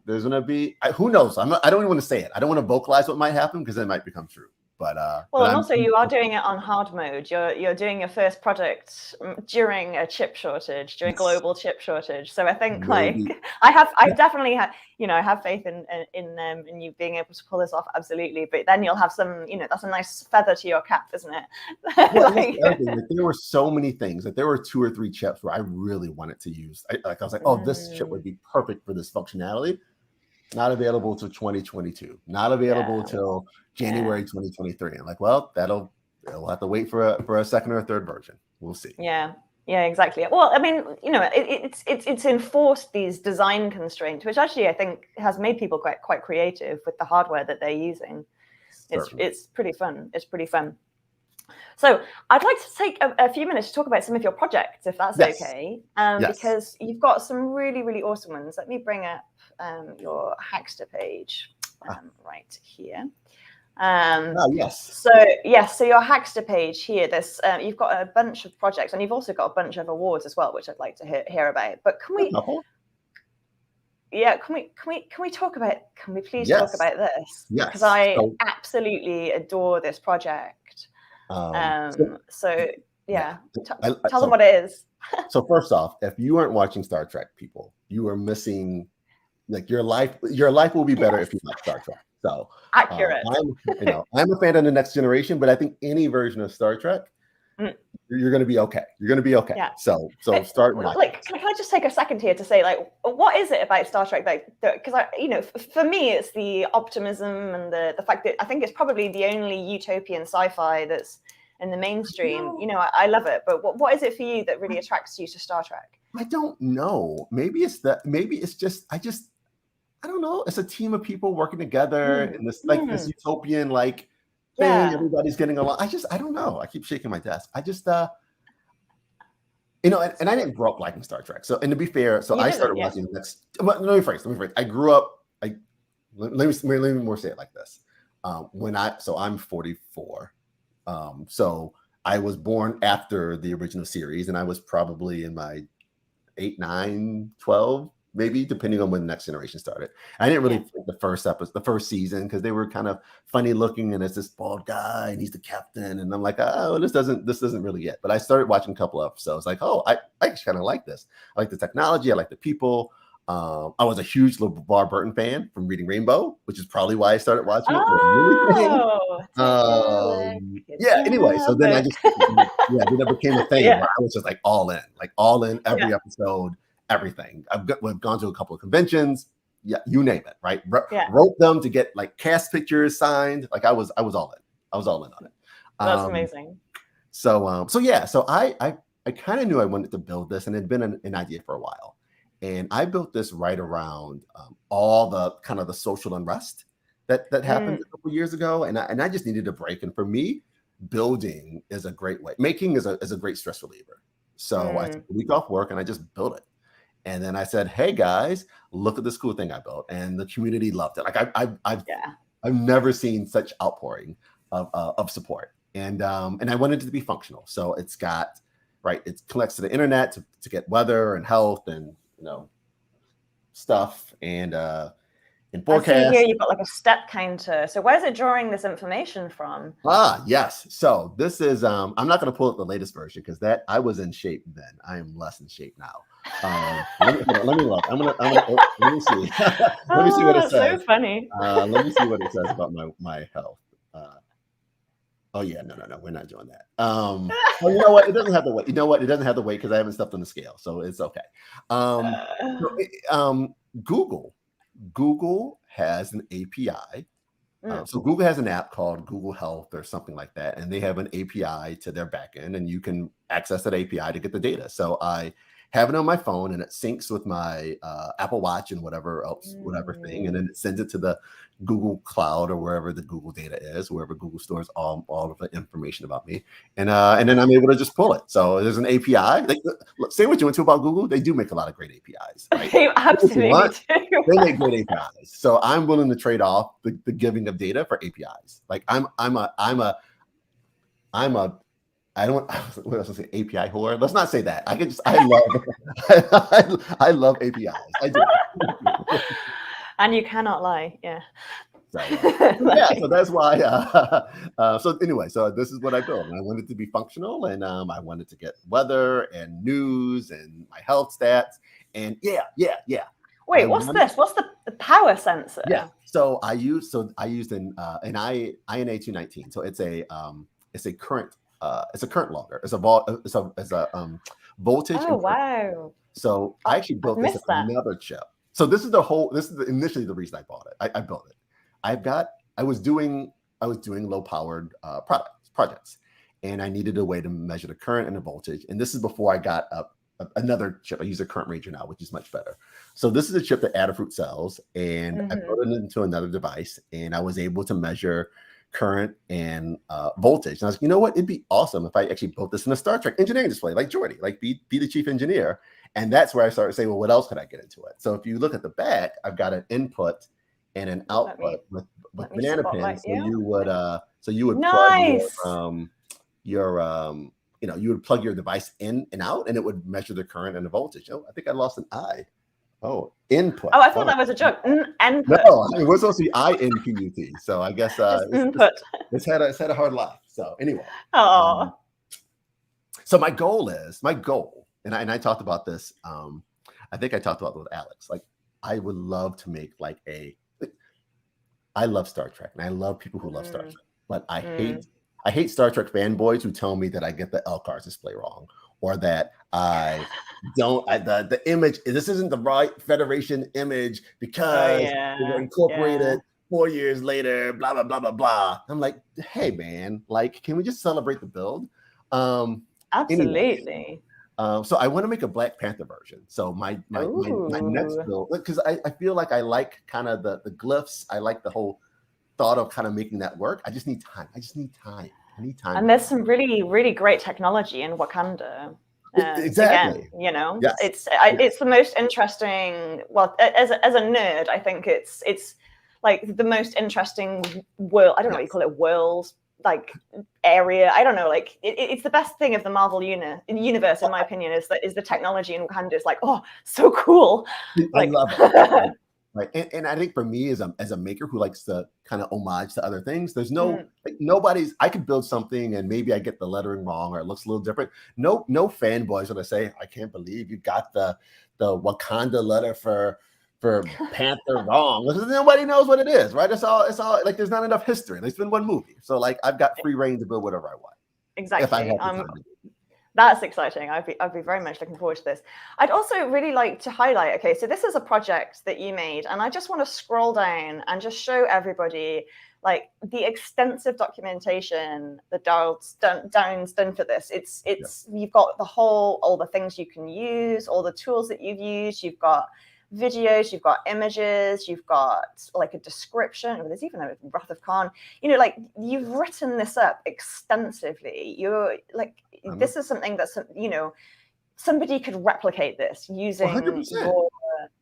there's going to be, who knows? I don't even want to say it. I don't want to vocalize what might happen because it might become true. But well, and also you are doing it on hard mode. You're doing your first project during a chip shortage, during global chip shortage. So I think I definitely have, I have faith in you being able to pull this off. Absolutely. But then you'll have some, that's a nice feather to your cap, isn't it? Well, there were so many things. Like there were 2 or 3 chips where I really wanted to use. I was like, oh, this chip would be perfect for this functionality. Not available till 2022. Not available till January 2023. I'm like, well, we'll have to wait for a second or third version. We'll see. Yeah, exactly. Well, I mean, it's enforced these design constraints, which actually I think has made people quite creative with the hardware that they're using. It's pretty fun. It's pretty fun. So I'd like to take a few minutes to talk about some of your projects, if that's okay, because you've got some really, really awesome ones. Let me bring up your Hackster page right here. So your Hackster page here. There's you've got a bunch of projects, and you've also got a bunch of awards as well, which I'd like to hear about. But can we? Yeah, can we talk about? Can we please talk about this? Yes. Because I absolutely adore this project. Tell them what it is. So first off, if you aren't watching Star Trek, people, you are missing. Like your life will be better if you like Star Trek. So accurate. I'm a fan of the Next Generation, but I think any version of Star Trek, you're going to be okay. You're going to be okay. Yeah. So start. Like, can I just take a second here to say, like, what is it about Star Trek? Like, because for me, it's the optimism and the fact that I think it's probably the only utopian sci-fi that's in the mainstream. I love it. But what is it for you that really attracts you to Star Trek? I don't know. Maybe it's just I don't know. It's a team of people working together in this this utopian thing. Everybody's getting along. I don't know. I keep shaking my desk. I just and I didn't grow up liking Star Trek. So, and to be fair, I started watching the next. Well, let me phrase. I grew up. Let me more say it like this. I'm 44. So I was born after the original series, and I was probably in my 8, 9, 12, maybe, depending on when the Next Generation started. I didn't really like the first season, because they were kind of funny looking, and it's this bald guy, and he's the captain, and I'm like, oh, this doesn't really get. But I started watching a couple of episodes, like, oh, I actually kind of like this. I like the technology, I like the people. I was a huge LeVar Burton fan from Reading Rainbow, which is probably why I started watching it. Anyway, so then I just then it became a thing where I was just like all in every episode, everything. We've gone to a couple of conventions, you name it, right? Wrote them to get like cast pictures signed. Like I was all in. I was all in on it. That's amazing. So I kind of knew I wanted to build this, and it had been an idea for a while. And I built this right around all the kind of the social unrest that happened a couple years ago, and I just needed a break. And for me, building is a great way. Making is a great stress reliever. So I took a week off work and I just built it. And then I said, "Hey guys, look at this cool thing I built," and the community loved it. Like I've never seen such outpouring of support. And I wanted it to be functional. So it connects to the internet to get weather and health and stuff and forecast. I see here you've got like a step counter. So where's it drawing this information from? Yes. So this is I'm not going to pull up the latest version, because I was in shape then. I am less in shape now. Let me look. Let me see. Let me see what it says. So funny. Let me see what it says about my health. Oh yeah, no, we're not doing that. Well, you know what? It doesn't have to wait. You know what? It doesn't have to wait because I haven't stepped on the scale, so it's okay. Google has an API. So Google has an app called Google Health or something like that, and they have an API to their backend, and you can access that API to get the data. So I have it on my phone, and it syncs with my Apple Watch and whatever thing, and then it sends it to the Google Cloud or wherever the Google data is, wherever Google stores all of the information about me, and then I'm able to just pull it. So there's an API. Say what you want to about Google, they do make a lot of great APIs. Right? They absolutely do. They make great APIs. So I'm willing to trade off the giving of data for APIs. Like I don't. What else to say? API whore. Let's not say that. I love APIs. I do. And you cannot lie. Yeah. So yeah, so that's why. So anyway, so this is what I built. And I wanted to be functional, and I wanted to get weather and news and my health stats. And yeah. Wait, what's this? What's the power sensor? Yeah. So I used an INA 219. So it's a current logger. It's a voltage. Oh wow. So I actually built this on another chip. So this is initially the reason I bought it. I built it. I was doing low powered projects, and I needed a way to measure the current and the voltage. And this is before I got another chip. I use a current ranger now, which is much better. So this is a chip that Adafruit sells, and I put it into another device, and I was able to measure current and voltage. And I was like, you know what? It'd be awesome if I actually built this in a Star Trek engineering display, like Jordy, like be the chief engineer. And that's where I started saying, well, what else could I get into it? So if you look at the back, I've got an input and an output with banana pins. So you would nice. plug you would plug your device in and out, and it would measure the current and the voltage. Oh, I think I lost an I. Oh, input. Oh, I thought that was a joke. Input. No, it was supposed to be INPUT. So I guess input. It's had a hard life. So anyway. Oh. So my goal, and I talked about this. I think I talked about it with Alex. Like, I would love to make I love Star Trek, and I love people who love Star Trek, but I hate Star Trek fanboys who tell me that I get the LCARS display wrong, or that I don't. The image. This isn't the right Federation image because it was incorporated 4 years later. Blah blah blah blah blah. I'm like, hey man, like, can we just celebrate the build? Absolutely. Anyway, so I want to make a Black Panther version. So my next build, because I feel like I like kind of the glyphs. I like the whole thought of kind of making that work. I just need time. I need time. And there's some really, really great technology in Wakanda. Exactly. Again, you know, yes. It's the most interesting. Well, as a nerd, I think it's like the most interesting world. I don't know what you call it, world, like area. I don't know. Like it's the best thing of the Marvel universe, in my opinion, is the technology in Wakanda is like, oh, so cool. I love it. Right. And I think for me as a maker who likes to kind of homage to other things, there's I could build something and maybe I get the lettering wrong or it looks a little different. No fanboys gonna say, I can't believe you got the Wakanda letter for Panther wrong. Nobody knows what it is, right? It's all like there's not enough history. There's been one movie. So like I've got free reign to build whatever I want. Exactly. If I have the time to do it. That's exciting. I'd be very much looking forward to this. I'd also really like to highlight, okay, so this is a project that you made, and I just want to scroll down and just show everybody like the extensive documentation that Darren's done for this. You've got all the things you can use, all the tools that you've used, you've got videos, you've got images, you've got like a description. There's even a Wrath of Khan. You know, like you've written this up extensively. You're like, this is something that's, you know, somebody could replicate this using 100%. your,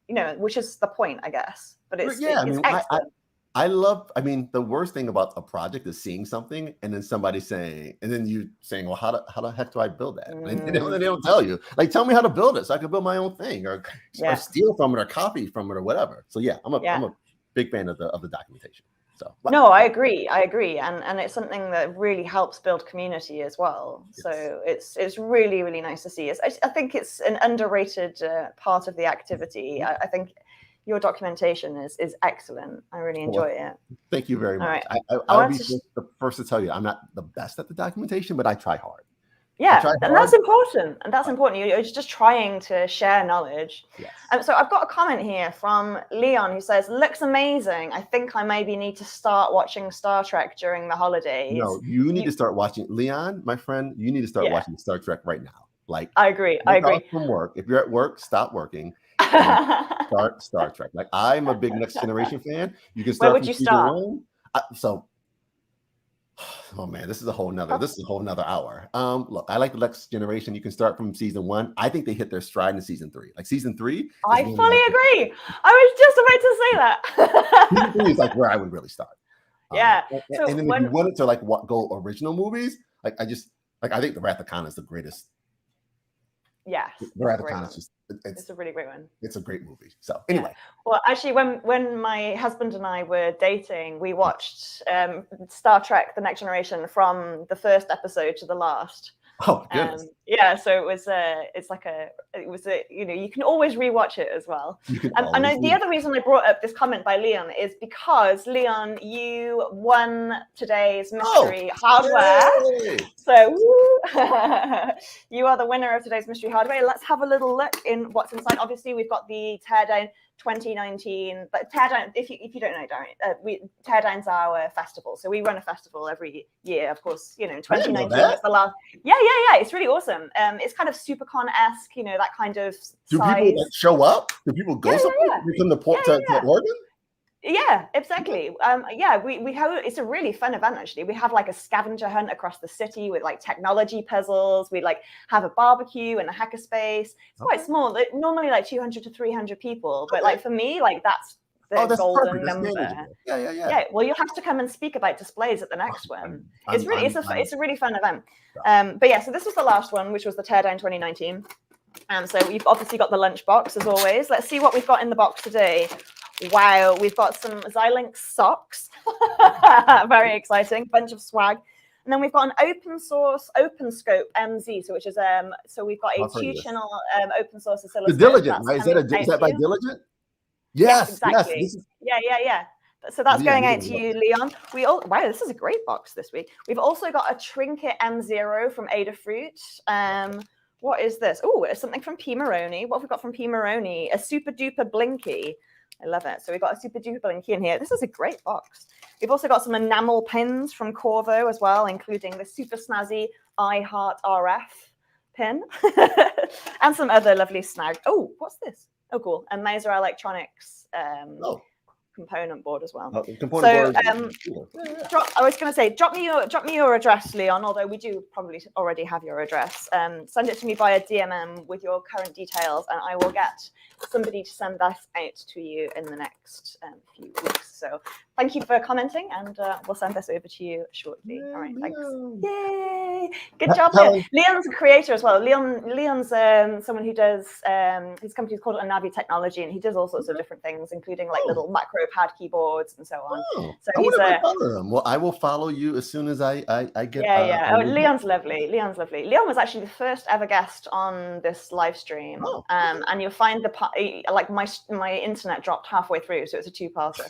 you know, which is the point, I guess. But it's excellent. I mean, the worst thing about a project is seeing something and then somebody saying, and then you saying, well, how the heck do I build that? And they don't tell you. Like, tell me how to build it so I can build my own thing or steal from it or copy from it or whatever. So yeah, I'm a big fan of the documentation. So no, I agree. And it's something that really helps build community as well. Yes. So it's really, really nice to see. I think it's an underrated part of the activity. I think your documentation is excellent. I really enjoy it. Thank you very much. Right. I'll be the first to tell you, I'm not the best at the documentation, but I try hard. Yeah, and that's important. And that's important. You're just trying to share knowledge. Yes. So I've got a comment here from Leon who says, looks amazing. I think I maybe need to start watching Star Trek during the holidays. No, you need to start watching. Leon, my friend, you need to start watching Star Trek right now. Like, I agree. From work. If you're at work, stop working. Start Star Trek. Like, I'm a big Next Generation fan. You can start. Where would you start? Oh man, this is a whole nother hour. Look, I like the Next Generation. You can start from season 1. I think they hit their stride in season 3. Like season 3. I fully agree. I was just about to say that. Season 3 is like where I would really start. Yeah. And then if you wanted to like go original movies, like I think the Wrath of Khan is the greatest. Yes, Veronicon is just it's a really great one. It's a great movie. So anyway, well, actually, when my husband and I were dating, we watched Star Trek: The Next Generation from the first episode to the last. Oh goodness. Yeah, so it was you know, you can always rewatch it as well. And the other reason I brought up this comment by Leon is because Leon, you won today's mystery hardware. Yay! So you are the winner of today's mystery hardware. Let's have a little look in what's inside. Obviously, we've got the Teardown 2019, but Teardown, if you don't know, Darian, Teardown's our festival. So we run a festival every year. Of course, you know, 2019 was the last. Yeah. It's really awesome. It's kind of SuperCon-esque, you know, that kind of Do size. people like show up? Do people go somewhere? Become the port to Oregon? Yeah, exactly. We have, it's a really fun event actually. We have like a scavenger hunt across the city with like technology puzzles. We like have a barbecue and a hackerspace. It's quite small. Normally like 200 to 300 people, but like for me, like that's the golden number. Yeah. Well, you'll have to come and speak about displays at the next one. It's a really fun event. But yeah, so this was the last one, which was the Teardown 2019. So we've obviously got the lunchbox as always. Let's see what we've got in the box today. Wow, we've got some Xilinx socks. Very exciting, bunch of swag. And then we've got an open source OpenScope MZ, so which is so we've got a 2-channel open source oscilloscope. The Diligent, right? Is that by Diligent? Yes, exactly. Yeah. So that's going out to you, Leon. Wow, this is a great box this week. We've also got a Trinket M0 from Adafruit. What is this? Oh, it's something from Pimoroni. What have we got from Pimoroni? A super duper blinky. I love it. So we've got a super duper blinky in here. This is a great box. We've also got some enamel pins from Corvo as well, including the super snazzy I Heart RF pin and some other lovely snag. Oh, what's this? Oh, cool. And Mauser Electronics component board as well. I was going to say, drop me your address, Leon. Although we do probably already have your address. Send it to me via DMM with your current details, and I will get somebody to send that out to you in the next few weeks. So thank you for commenting, and we'll send this over to you shortly. All right, thanks. Yay! Good job, Leon. Leon's a creator as well. Leon's someone who does his company's called Anavi Technology, and he does all sorts of different things, including like little macro pad keyboards and so on. So he's follow him. Well, I will follow you as soon as I get. Leon's lovely. Leon was actually the first ever guest on this live stream, and you'll find like my internet dropped halfway through, so it's a 2-parter.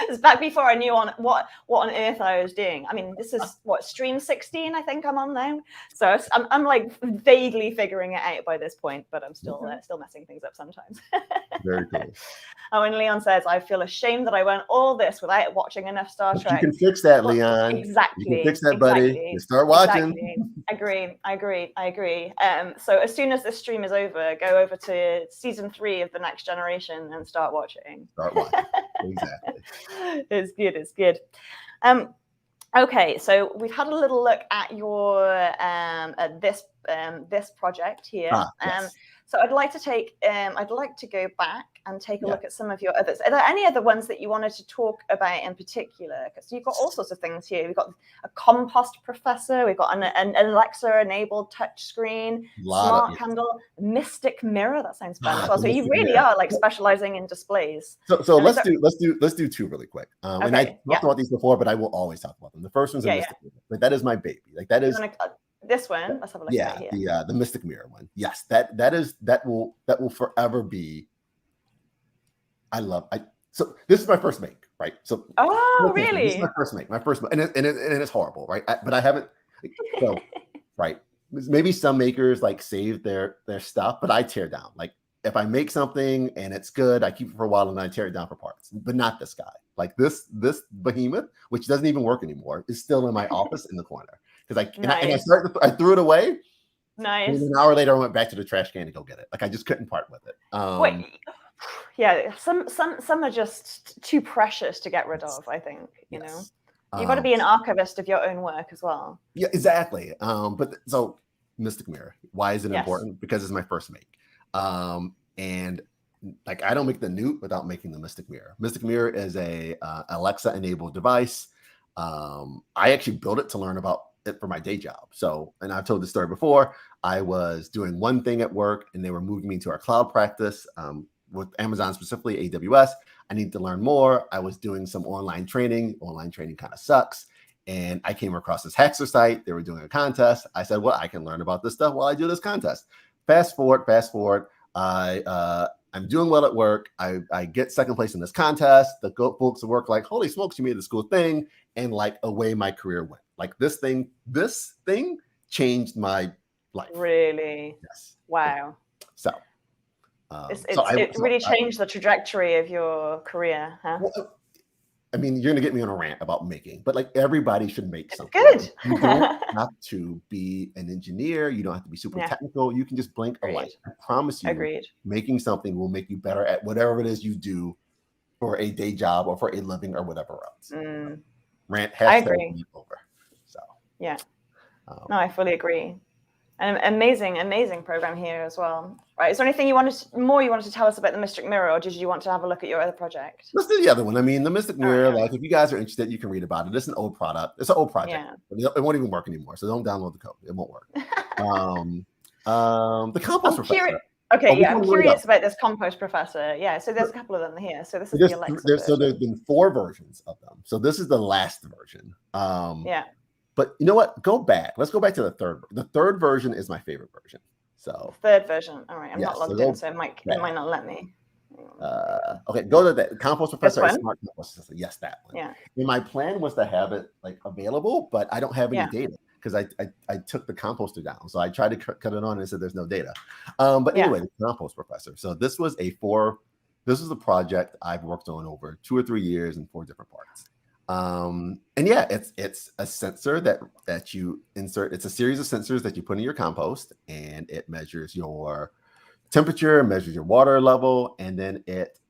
It's back before I knew on what on earth I was doing. I mean, this is what, stream 16, I think I'm on now. So I'm like vaguely figuring it out by this point, but I'm still messing things up sometimes. Very cool. Oh, and Leon says, I feel ashamed that I went all this without watching enough Star Trek. You can fix that, Leon. Exactly. You can fix that, buddy. You start watching. Exactly. I agree. So as soon as this stream is over, go over to season 3 of The Next Generation and start watching. Exactly. It's good. Okay, so we've had a little look at your at this project here. Yes. So I'd like to go back and take a look at some of your others. Are there any other ones that you wanted to talk about in particular? Because you've got all sorts of things here. We've got a Compost Professor. We've got an Alexa-enabled touchscreen, smart candle, Mystic Mirror. That sounds fun as well. So you really are like specializing in displays. So let's do 2 really quick. And I talked about these before, but I will always talk about them. The first one's a Mystic Mirror. Like that is my baby. Like that is. This one, let's have a look at it here. The Mystic Mirror one. Yes, that will forever be. So this is my first make, right? So really? This is my first make, and it's horrible, right? But I haven't. So right, maybe some makers like save their stuff, but I tear down. Like if I make something and it's good, I keep it for a while and I tear it down for parts. But not this guy. Like this behemoth, which doesn't even work anymore, is still in my office in the corner. Because I threw it away. Nice. And an hour later, I went back to the trash can to go get it. Like I just couldn't part with it. Some are just too precious to get rid of. I think you know you've got to be an archivist of your own work as well. Yeah, exactly. But so Mystic Mirror, why is it important? Because it's my first make. And like I don't make the Newt without making the Mystic Mirror. Mystic Mirror is a Alexa-enabled device. I actually built it to learn about it for my day job. So, and I've told this story before. I was doing one thing at work, and they were moving me to our cloud practice with Amazon, specifically AWS. I need to learn more. I was doing some online training. Online training kind of sucks. And I came across this Hackster site. They were doing a contest. I said, well, I can learn about this stuff while I do this contest. Fast forward. I'm doing well at work. I get second place in this contest. The folks at work like, holy smokes, you made this cool thing. And like away my career went. Like this thing changed my life. Really? Yes. Wow. So. It really changed the trajectory of your career, huh? Well, I mean, you're gonna get me on a rant about making, but like everybody should make something. Good. You don't have to be an engineer. You don't have to be super technical. You can just blink a light. I promise you, making something will make you better at whatever it is you do for a day job or for a living or whatever else. Rant has to be over. So yeah, no, I fully agree. An amazing program here as well. Right? Is there anything you wanted to tell us about the Mystic Mirror, or did you want to have a look at your other project? Let's do the other one. I mean, the Mystic Mirror, like if you guys are interested, you can read about it. It's an old product. It's an old project. Yeah. It won't even work anymore. So don't download the code. It won't work. The Compost Professor. Okay, I'm curious about this Compost Professor. Yeah, so there's a couple of them here. So this is the Alexa. So there's been 4 versions of them. So this is the last version. Yeah. But you know what? Go back. Let's go back to the third. The third version is my favorite version. So third version. All right. I'm not logged in, so it might not let me. Okay, go to that Compost Professor. Smart Compost Professor. Yes, that one. Yeah. And my plan was to have it like available, but I don't have any data because I took the composter down. So I tried to cut it on and it said there's no data. But anyway, the Compost Professor. So this was a project I've worked on over 2 or 3 years in 4 different parts. And yeah, it's a sensor that you insert. It's a series of sensors that you put in your compost, and it measures your temperature, measures your water level, and then it's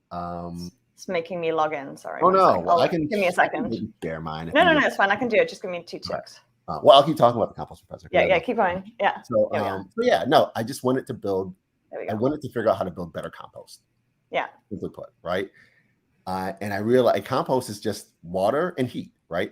making me log in. Sorry. Oh no, give me a second. Share mine. No, it's fine. I can do it. Just give me 2 ticks. Well, I'll keep talking about the Compost Professor. Yeah, keep going. Yeah. So I just wanted to build. I wanted to figure out how to build better compost. Yeah. Simply put, right? And I realized compost is just water and heat, right?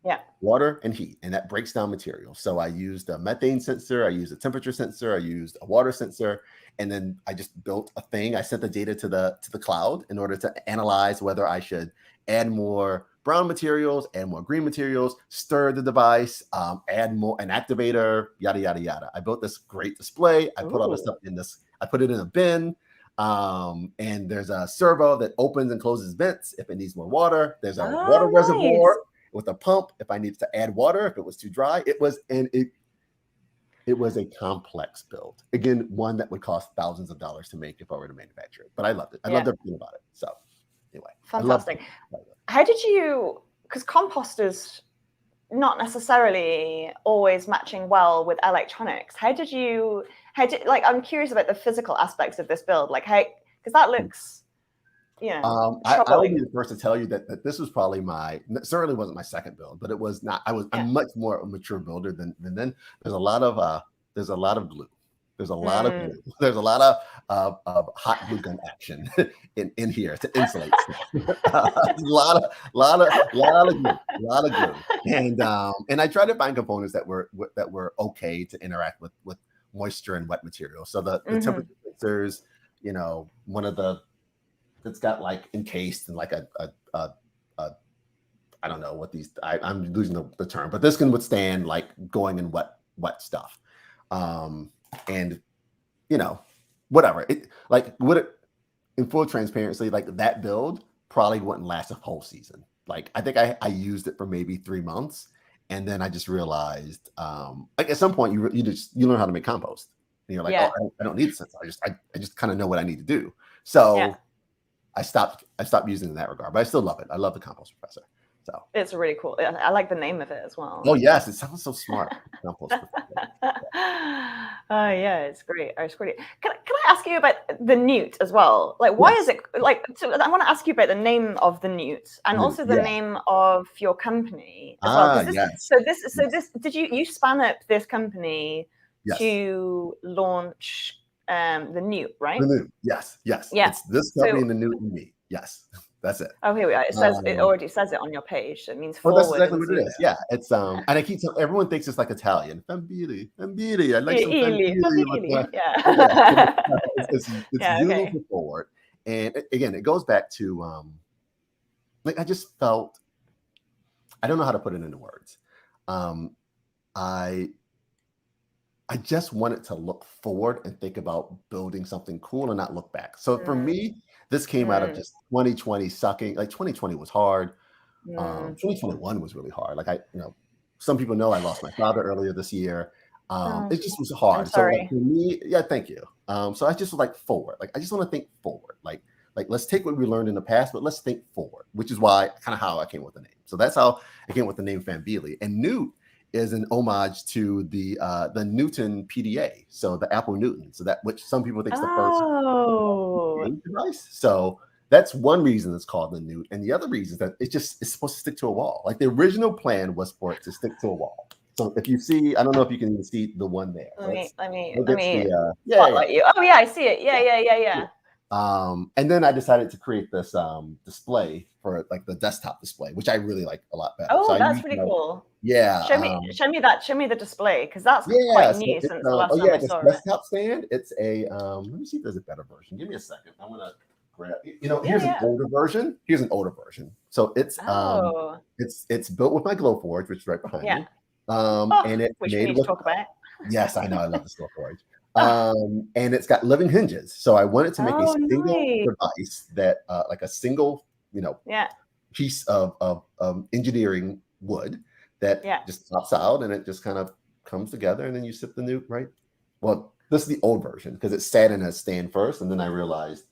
Yeah. Water and heat, and that breaks down material. So I used a methane sensor, I used a temperature sensor, I used a water sensor, and then I just built a thing. I sent the data to the cloud in order to analyze whether I should add more brown materials, add more green materials, stir the device, add more an activator, yada yada yada. I built this great display. I put all this stuff in this. I put it in a bin. And there's a servo that opens and closes vents if it needs more water. There's a water reservoir with a pump if I needed to add water if it was too dry. It was a complex build. Again, one that would cost thousands of dollars to make if I were to manufacture it. But I loved it. I loved everything about it. So anyway, fantastic. How did you? Because compost is not necessarily always matching well with electronics. I'm curious about the physical aspects of this build, because that looks, I would be the first to tell you that this was probably certainly wasn't my second build, but it was not. I'm much more a mature builder than then. There's a lot of glue. There's a lot of glue. There's a lot of hot glue gun action in here to insulate stuff. a lot of glue, and I tried to find components that were okay to interact with moisture and wet material. So the temperature sensors, one of it's got like encased in like a I don't know what these. I'm losing the term, but this can withstand like going in wet stuff. And whatever in full transparency, like that build probably wouldn't last a whole season. Like I think I used it for maybe 3 months, and then I just realized like at some point you learn how to make compost, and you're like, oh, I don't need the sensor. I just kind of know what I need to do. So I stopped using it in that regard, but I still love it. I love the Compost Professor. So it's really cool. I like the name of it as well. Oh yes, it sounds so smart. Compost Professor. Yeah, it's great. It's great. Can I ask you about the Newt as well? Like, why is it like? So I want to ask you about the name of the Newt and also the name of your company as well. So this did you span up this company to launch the Newt, right? The Newt, yes. It's this company and the Newt and me. Yes. That's it. Oh, here we are. It says it already says it on your page. It means well, forward. that's exactly what it is. Yeah, it's and I keep telling everyone thinks it's like Italian. Fambili, fambili. I like some fambili. Yeah. It's Yeah, zulu okay. for forward. And again, it goes back to like I just felt, I don't know how to put it into words. I just wanted to look forward and think about building something cool and not look back. So for me, this came out of just 2020 sucking. Like 2020 was hard. 2021 was really hard. Like some people know I lost my father earlier this year. It just was hard. I'm sorry. So like for me, yeah, thank you. So I just was like forward. Like I just want to think forward. Like let's take what we learned in the past, but let's think forward, which is why kind of how I came with the name. So that's how I came with the name Fambili. And Newt is an homage to the Newton PDA, so the Apple Newton, so that which some people think is the first device. So that's one reason it's called the Newt, and the other reason is that it's supposed to stick to a wall. Like the original plan was for it to stick to a wall. So if you see, I don't know if you can even see the one there. Let me spotlight you. Oh yeah, I see it. Yeah. And then I decided to create this display for like the desktop display, which I really like a lot better. Oh, so that's pretty cool. Yeah. Show me the display, because that's quite new since the last time I saw it. Desktop stand. It's a let me see if there's a better version. Give me a second. I'm gonna grab. Here's an older version. Here's an older version. So it's it's built with my Glowforge, which is right behind me. And it's which made we need to talk about. Yes, I know. I love this Glowforge. And it's got living hinges. So I wanted to make a single device that like a single, piece of engineering wood that just pops out and it just kind of comes together, and then you sit the Newt, right? Well, this is the old version because it sat in a stand first, and then I realized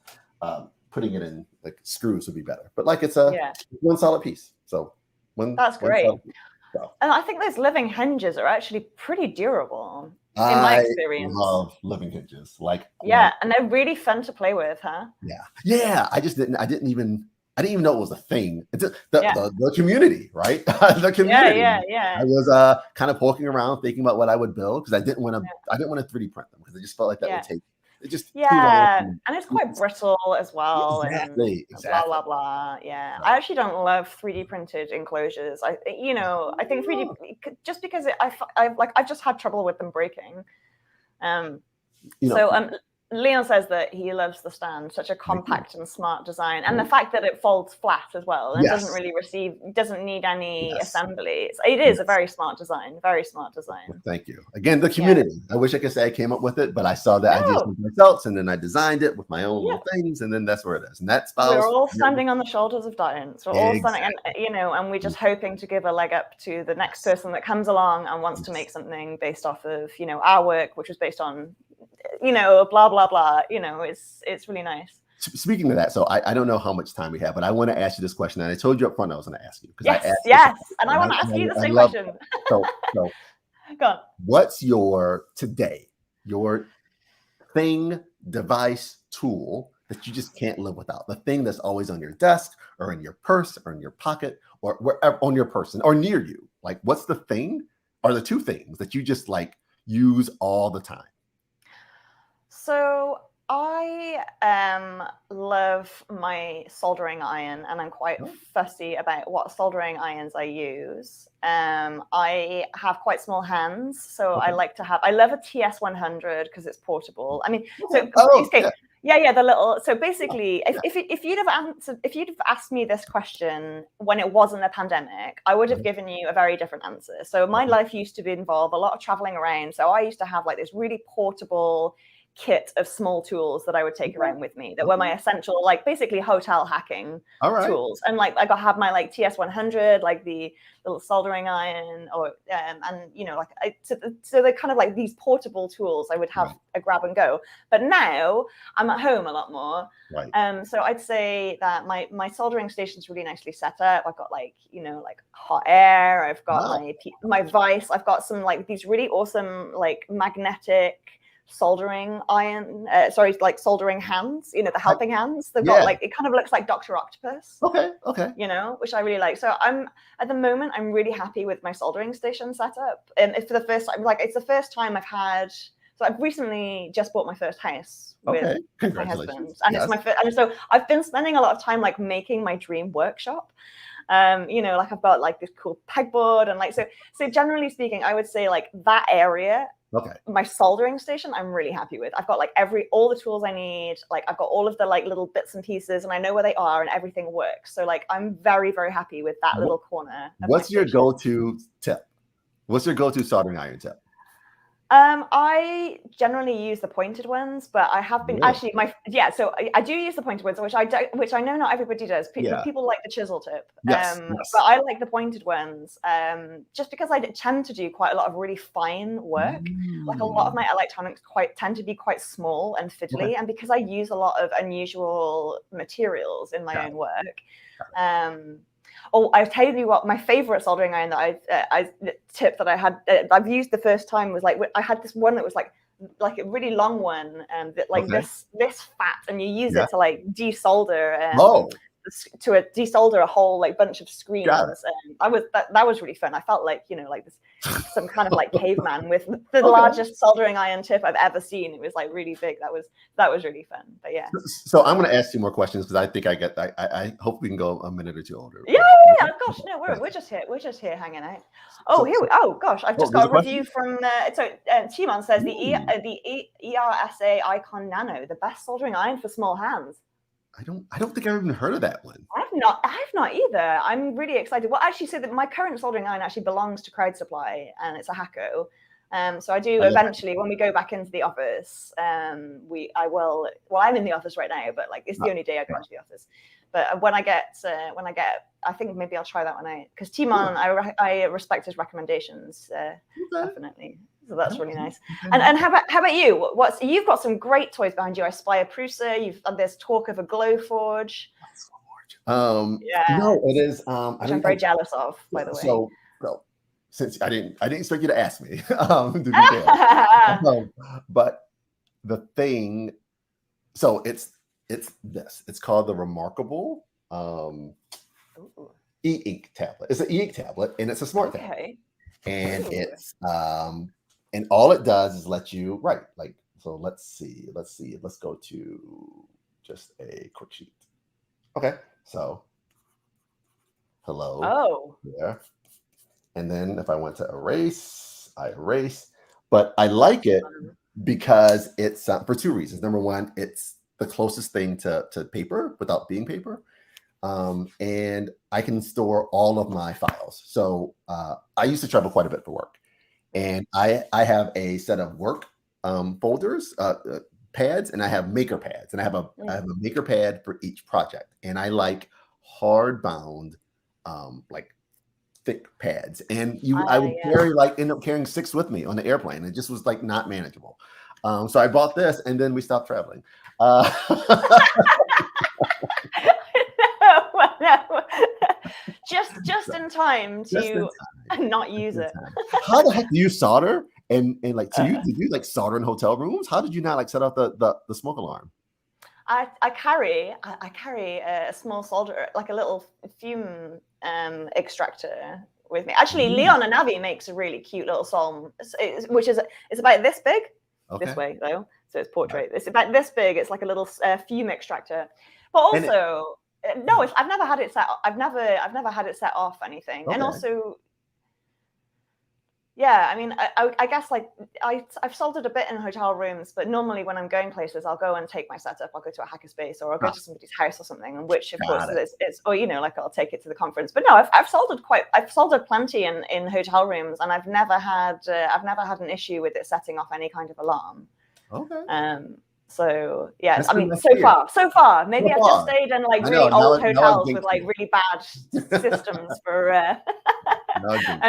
putting it in like screws would be better. But like it's a one solid piece. So that's great. And I think those living hinges are actually pretty durable. In my experience, I love living hinges. And they're really fun to play with, huh? Yeah. I didn't even know it was a thing. It's the community, right? The community. Yeah. I was kind of poking around, thinking about what I would build because I didn't want to 3D print them because I just felt like that would take too long. And it's quite brittle as well. Exactly. Blah blah blah. Yeah, I actually don't love 3D printed enclosures. I think 3D just because I've just had trouble with them breaking. Leon says that he loves the stand, such a compact and smart design, and the fact that it folds flat as well and doesn't need any assembly. It is a very smart design. Thank you again. The community. I wish I could say I came up with it, but I saw the ideas myself, and then I designed it with my own little things, and then that's where it is. And that's we're all standing on the shoulders of giants. We're all standing, and we're just hoping to give a leg up to the next person that comes along and wants to make something based off of our work, which was based on blah blah blah. It's really nice. Speaking of that, so I don't know how much time we have, but I want to ask you this question, and I told you up front I was going to ask you Yes, and I want to ask you the same question. So go on. What's your thing, device, tool that you just can't live without? The thing that's always on your desk or in your purse or in your pocket or wherever on your person or near you. Like, what's the thing or the two things that you just like use all the time? So I love my soldering iron, and I'm quite fussy about what soldering irons I use. I have quite small hands, so I love a TS100 because it's portable. I mean, the little. So basically, if you'd have asked me this question when it wasn't a pandemic, I would have given you a very different answer. So my life used to involve a lot of traveling around. So I used to have like this really portable kit of small tools that I would take around with me that were my essential, like basically hotel hacking tools. And like I have my like TS100, like the little soldering iron, or so they're kind of like these portable tools I would have a grab and go. But now I'm at home a lot more. So I'd say that my soldering station's really nicely set up. I've got like hot air. I've got my vise. I've got some like these really awesome like magnetic soldering iron, soldering hands, the helping hands. They've got like, it kind of looks like Dr. Octopus. Okay. Which I really like. So at the moment, I'm really happy with my soldering station setup. And for the first time, it's the first time I've had, so So I've recently just bought my first house with Okay, my congratulations. husband, and Yes. it's my first. And so I've been spending a lot of time like making my dream workshop. Like I've got like this cool pegboard and like so generally speaking, I would say like that area, Okay. my soldering station, I'm really happy with. I've got like all the tools I need. Like I've got all of the like little bits and pieces, and I know where they are, and everything works. So like I'm very, very happy with that little corner. What's your go-to tip? What's your go-to soldering iron tip? I generally use the pointed ones, but I have been actually so I do use the pointed ones, which I know not everybody does. People like the chisel tip, yes. But I like the pointed ones, just because I tend to do quite a lot of really fine work. Like a lot of my electronics tend to be quite small and fiddly, and because I use a lot of unusual materials in my own work. Oh, I'll tell you what, my favorite soldering iron that I've used the first time was like, I had this one that was like a really long one, that like this fat, and you use it to like desolder desolder a whole like bunch of screens. That was really fun. I felt like, like this some kind of like caveman with the largest soldering iron tip I've ever seen. It was like really big. That was really fun. But yeah. So I'm going to ask you more questions because I think I hope we can go a minute or two older. Yeah. Gosh, no, we're just here hanging out. Oh gosh, I've just got a review from Timon says the ERSA Icon Nano, the best soldering iron for small hands. I don't think I've even heard of that one. I've not either. I'm really excited. Well, actually, so that my current soldering iron actually belongs to Crowd Supply, and it's a Hacko. So I do eventually, when we go back into the office, I'm in the office right now, but like it's the only day I go into the office. But when I get, I think maybe I'll try that one out, because Timon, I respect his recommendations, definitely. So that's really nice. And how about you? You've got some great toys behind you. I spy a Prusa. There's talk of a Glowforge. No, it is. Which I'm very jealous of, by the way. So since I didn't expect you to ask me, to be fair. But the thing, so it's called the Remarkable e-ink tablet. It's an e-ink tablet, and it's a smart tablet, and it's and all it does is let you write. Like, so let's see. Let's go to just a quick sheet. Okay, so hello. Oh. Yeah. And then if I went to erase, I erase. But I like it because it's for two reasons. Number one, it's the closest thing to paper without being paper. And I can store all of my files. So I used to travel quite a bit for work. And I have a set of work folders, pads, and I have maker pads. And I have a maker pad for each project. And I like hardbound, like thick pads. And I would end up carrying 6 with me on the airplane. It just was like not manageable. So I bought this, and then we stopped traveling. Just in time to not use it. How the heck do you solder? And like, so did you like solder in hotel rooms? How did you not like set off the smoke alarm? I carry a small solder, like a little fume extractor with me. Actually, Leon and Navi makes a really cute little Solm, which is about this big. This way though, so it's portrait. It's about this big. It's like a little fume extractor. But also, I've never had it set. I've never had it set off anything. And also, I mean, I guess like I've soldered a bit in hotel rooms, but normally when I'm going places, I'll go and take my setup. I'll go to a hackerspace, or I'll go to somebody's house or something. And which, of course, it's like I'll take it to the conference. But no, I've soldered plenty in hotel rooms, and I've never had an issue with it setting off any kind of alarm. Okay. So yeah, I mean, so far, maybe I've just stayed in like really old hotels with like really bad systems for. I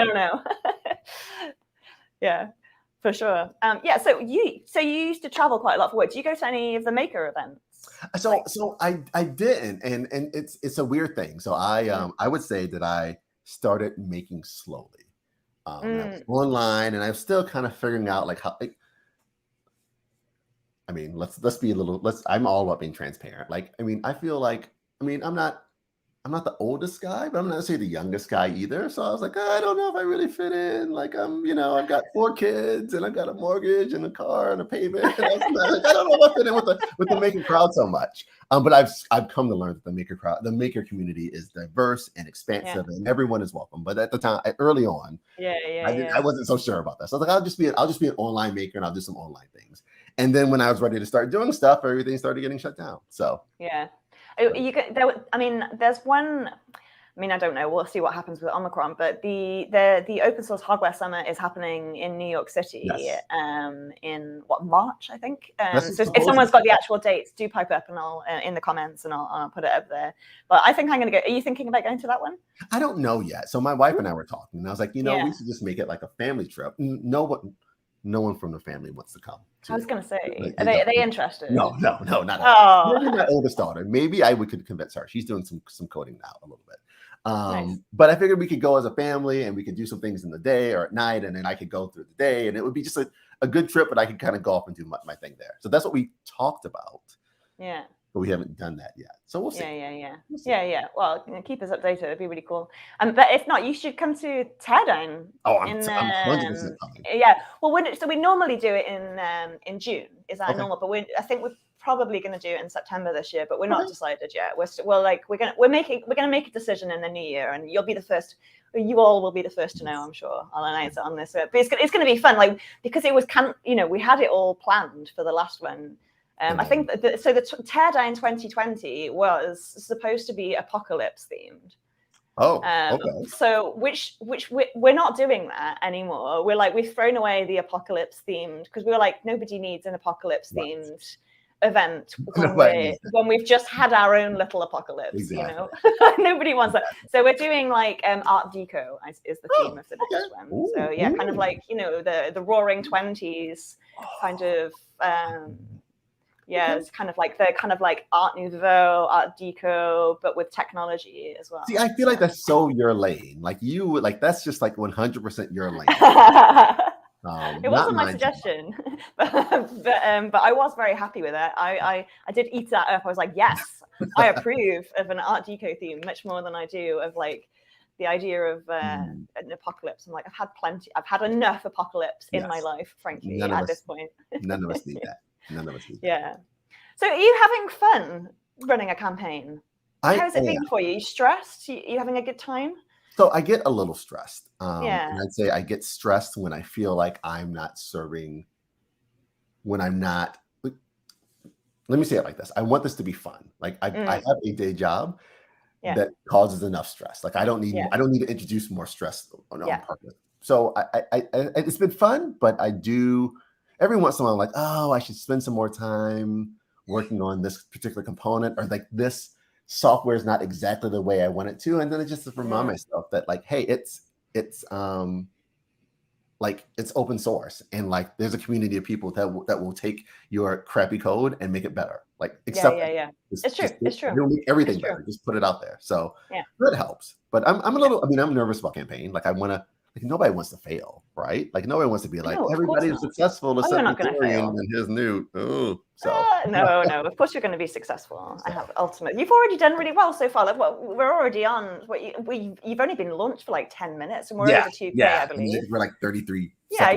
don't know. Yeah, for sure. So you used to travel quite a lot for work. Do you go to any of the maker events? So I didn't, and it's a weird thing. So I would say that I started making slowly. I was online, and I'm still kind of figuring out like how. I mean, let's be a little. I'm all about being transparent. Like, I mean, I feel like I'm not I'm not the oldest guy, but I'm not necessarily the youngest guy either. So I was like, I don't know if I really fit in. Like I've got 4 kids and I've got a mortgage and a car and a payment. And I don't know if I fit in with the maker crowd so much. But I've come to learn that the maker community is diverse and expansive, and everyone is welcome. But at the time, early on, I wasn't so sure about that. So I was like, I'll just be an online maker and I'll do some online things. And then when I was ready to start doing stuff, everything started getting shut down. So there's one. I mean, I don't know. We'll see what happens with Omicron, but the open source hardware summit is happening in New York City in March, I think. So if someone's got the actual dates, do pipe up and I'll in the comments and I'll put it up there. But I think I'm going to go. Are you thinking about going to that one? I don't know yet. So my wife and I were talking, and I was like, we should just make it like a family trip. No one from the family wants to come. I was going to say, are they interested? No, not at all. Maybe my oldest daughter. Maybe we could convince her. She's doing some coding now a little bit. Nice. But I figured we could go as a family and we could do some things in the day or at night, and then I could go through the day, and it would be just a good trip, but I could kind of go off and do my thing there. So that's what we talked about. Yeah. But we haven't done that yet. So we'll see. Yeah. Well, keep us updated. It'd be really cool. But if not, you should come to Teardown. Oh, I'm 100% coming. Yeah. Well, we normally do it in June. Is that normal? But I think we're probably going to do it in September this year. But we're not decided yet. We're gonna make a decision in the new year, and you'll be the first. You all will be the first to know, I'm sure. I'll announce it on this. But it's going to be fun, because it was we had it all planned for the last one. I think the Teardown 2020 was supposed to be apocalypse themed. Oh, okay. So which we're not doing that anymore. We've thrown away the apocalypse themed because we were like, nobody needs an apocalypse themed event when we've just had our own little apocalypse. Exactly. Nobody wants that. So we're doing Art Deco is the theme of the next one. Ooh, so kind of the Roaring 20s kind of. It's kind of like Art Nouveau, Art Deco, but with technology as well. See, I feel like that's so your lane. That's just 100% your lane. It wasn't my suggestion, but I was very happy with it. I did eat that up. I was like, yes, I approve of an Art Deco theme much more than I do of the idea of an apocalypse. I'm like, I've had enough apocalypse in my life, frankly, at this point. None of us need that. Yeah. So are you having fun running a campaign? How's it been for you? You stressed? You having a good time? So I get a little stressed. And I'd say I get stressed when I feel like I'm not serving, when I'm not, let me say it like this. I want this to be fun. I have a day job that causes enough stress. I don't need to introduce more stress on purpose. So I it's been fun, but I do, every once in a while, I'm like, oh, I should spend some more time working on this particular component, or this software is not exactly the way I want it to. And then I just remind myself that hey, it's open source, and there's a community of people that will take your crappy code and make it better. Accept it. It's true. It's true. You'll make everything better. Just put it out there. So that helps. But I'm a little, I'm nervous about campaign. I want to, nobody wants to fail, right? Nobody wants to be everybody's successable except Darian and his Newt. Oh, so no. Of course you're going to be successful. I have ultimate. You've already done really well so far. We're already on. You've only been launched for 10 minutes, and we're over 2K, I believe. We're 33. So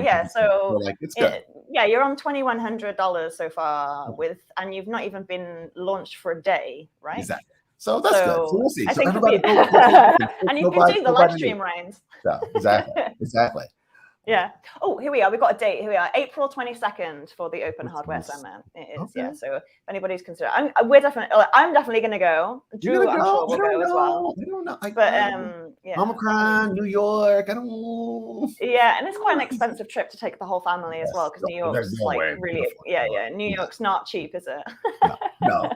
it's good. You're on $2,100 so far and you've not even been launched for a day, right? Exactly. So that's good. So we'll see. I think everybody and you've been doing the live stream rounds. Yeah, exactly. Yeah. Oh, here we are. We've got a date. Here we are. April 22nd for the Open Hardware Summit. It is, Okay. So if anybody's considering, I'm definitely going to go. Drew, I'm sure will go as well. I don't know. But Omicron, New York. I don't know. Yeah, and it's quite an expensive trip to take the whole family as well, because New York's really, New York's not cheap, is it? No.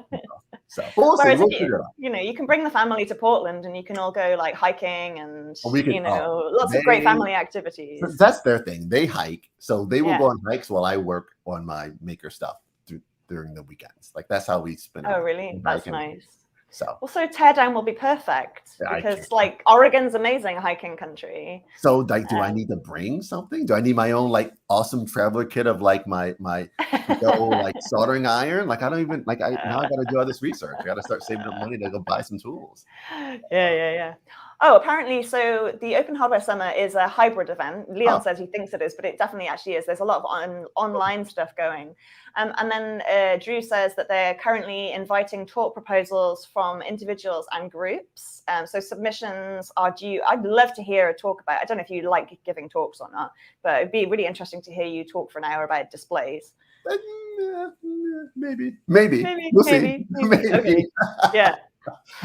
So we'll see. You can bring the family to Portland, and you can all go hiking and lots of great family activities. That's their thing. They hike, so they will go on hikes while I work on my maker stuff during the weekends. That's how we spend. Oh, really? That's nice. So also Teardown will be perfect because like Oregon's amazing hiking country. So like, do I need to bring something? Do I need my own like awesome traveler kit of like my like soldering iron? Like I don't even like now I got to do all this research. I got to start saving up money to go buy some tools. Yeah. Oh, apparently, so the Open Hardware Summer is a hybrid event. Leon says he thinks it is, but it definitely actually is. There's a lot of online stuff going. And then Drew says that they're currently inviting talk proposals from individuals and groups. So submissions are due. I'd love to hear a talk about, I don't know if you like giving talks or not, but it'd be really interesting to hear you talk for an hour about displays. Maybe. We'll see. Maybe. Okay. Yeah.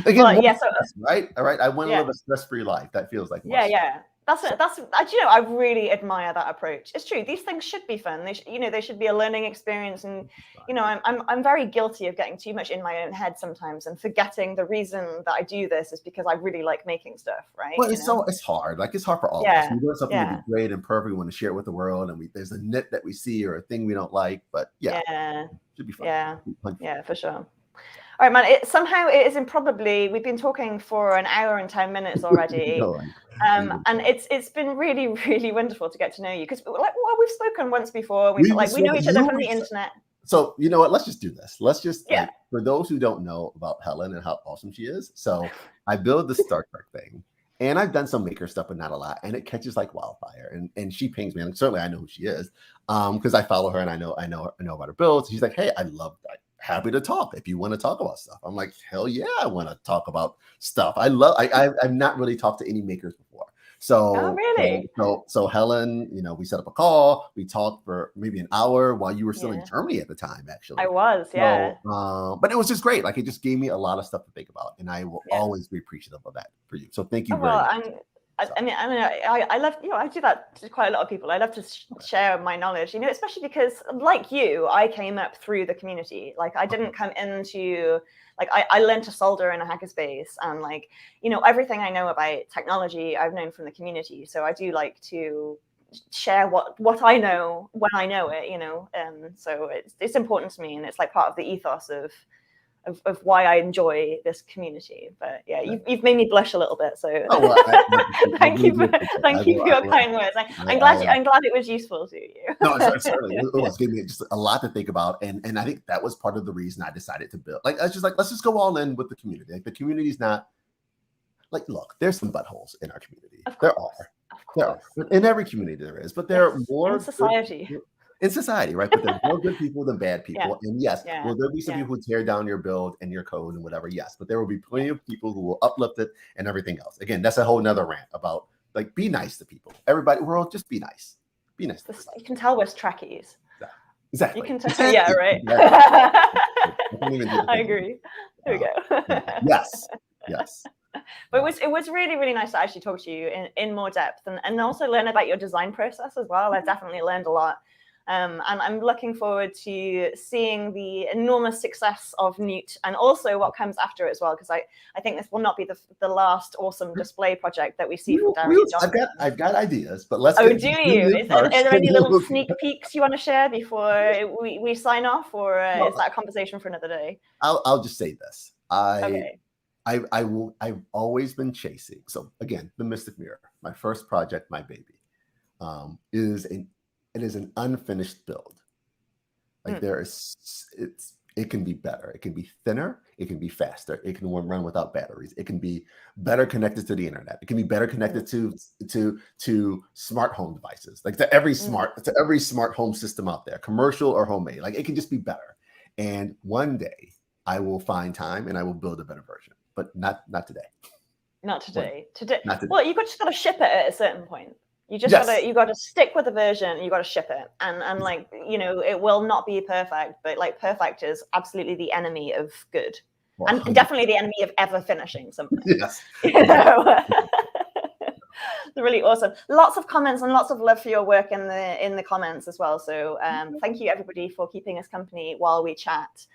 Again, well, yeah, so, right. All right. I want to live a stress-free life. That feels like yeah. That's you know, I really admire that approach. It's true. These things should be fun. They they should be a learning experience. And you know, I'm very guilty of getting too much in my own head sometimes and forgetting the reason that I do this is because I really like making stuff. Right. Well, it's hard. Like it's hard for all of us. We want something to be great and perfect. We want to share it with the world, and there's a nit that we see or a thing we don't like. But it should be fun. Yeah, for sure. All right, man. Somehow it is improbably. We've been talking for an hour and 10 minutes already, and it's been really, really wonderful to get to know you because we've spoken once before. We know each other from the internet. So you know what? Let's just do this. Let's just for those who don't know about Helen and how awesome she is. So I build the Star Trek thing, and I've done some maker stuff, but not a lot, and it catches like wildfire. And she pings me, and certainly I know who she is because I follow her and I know about her builds. She's like, hey, I love that. Happy to talk if you want to talk about stuff. I'm like, hell yeah, I want to talk about stuff. I've not really talked to any makers before. So really? So Helen, you know, we set up a call, we talked for maybe an hour while you were still in Germany at the time, actually. I was, but it was just great. Like it just gave me a lot of stuff to think about. And I will always be appreciative of that for you. So thank you very much. I love, you know, I do that to quite a lot of people. I love to share my knowledge, you know, especially because like you, I came up through the community. Like I didn't come into, like I learned to solder in a hackerspace and like, you know, everything I know about technology, I've known from the community. So I do like to share what I know when I know it, you know, so it's important to me and it's like part of the ethos of why I enjoy this community. But yeah, you've made me blush a little bit. So thank you for your kind words. I'm glad it was useful to you. No, certainly. It gave me just a lot to think about. And I think that was part of the reason I decided to build. Let's just go all in with the community. Like the community's not like, look, there's some buttholes in our community. There are. In every community there is, but there are more in society. In society, right? But there's more good people than bad people. And yes, will there be some people who tear down your build and your code and whatever? Yes, but there will be plenty of people who will uplift it and everything else. Again, that's a whole nother rant about like, be nice to people. Everybody, we're all just be nice. Be nice. You can tell we're Trekkies. Exactly. You can tell. Yeah, right. I agree. There we go. Yes. But it was really, really nice to actually talk to you in more depth and also learn about your design process as well. I've definitely learned a lot. And I'm looking forward to seeing the enormous success of Newt and also what comes after it as well, because I think this will not be the last awesome display project that we see from Darian Johnson. I've got ideas, but let's. Oh, do you? Are there any little sneak peeks you want to share before we sign off, or is that a conversation for another day? I'll just say this. I've always been chasing. So again, the Mystic Mirror, my first project, my baby, it is an unfinished build. Like it can be better. It can be thinner. It can be faster. It can run without batteries. It can be better connected to the internet. It can be better connected to smart home devices, like to every smart home system out there, commercial or homemade. Like it can just be better. And one day I will find time and I will build a better version, but not today. Not today. Well, you just got to ship it at a certain point. You just gotta stick with the version. You gotta ship it, and like, you know, it will not be perfect, but like perfect is absolutely the enemy of good, and definitely the enemy of ever finishing something. Yes, you know? They're really awesome. Lots of comments and lots of love for your work in the comments as well. So thank you everybody for keeping us company while we chat.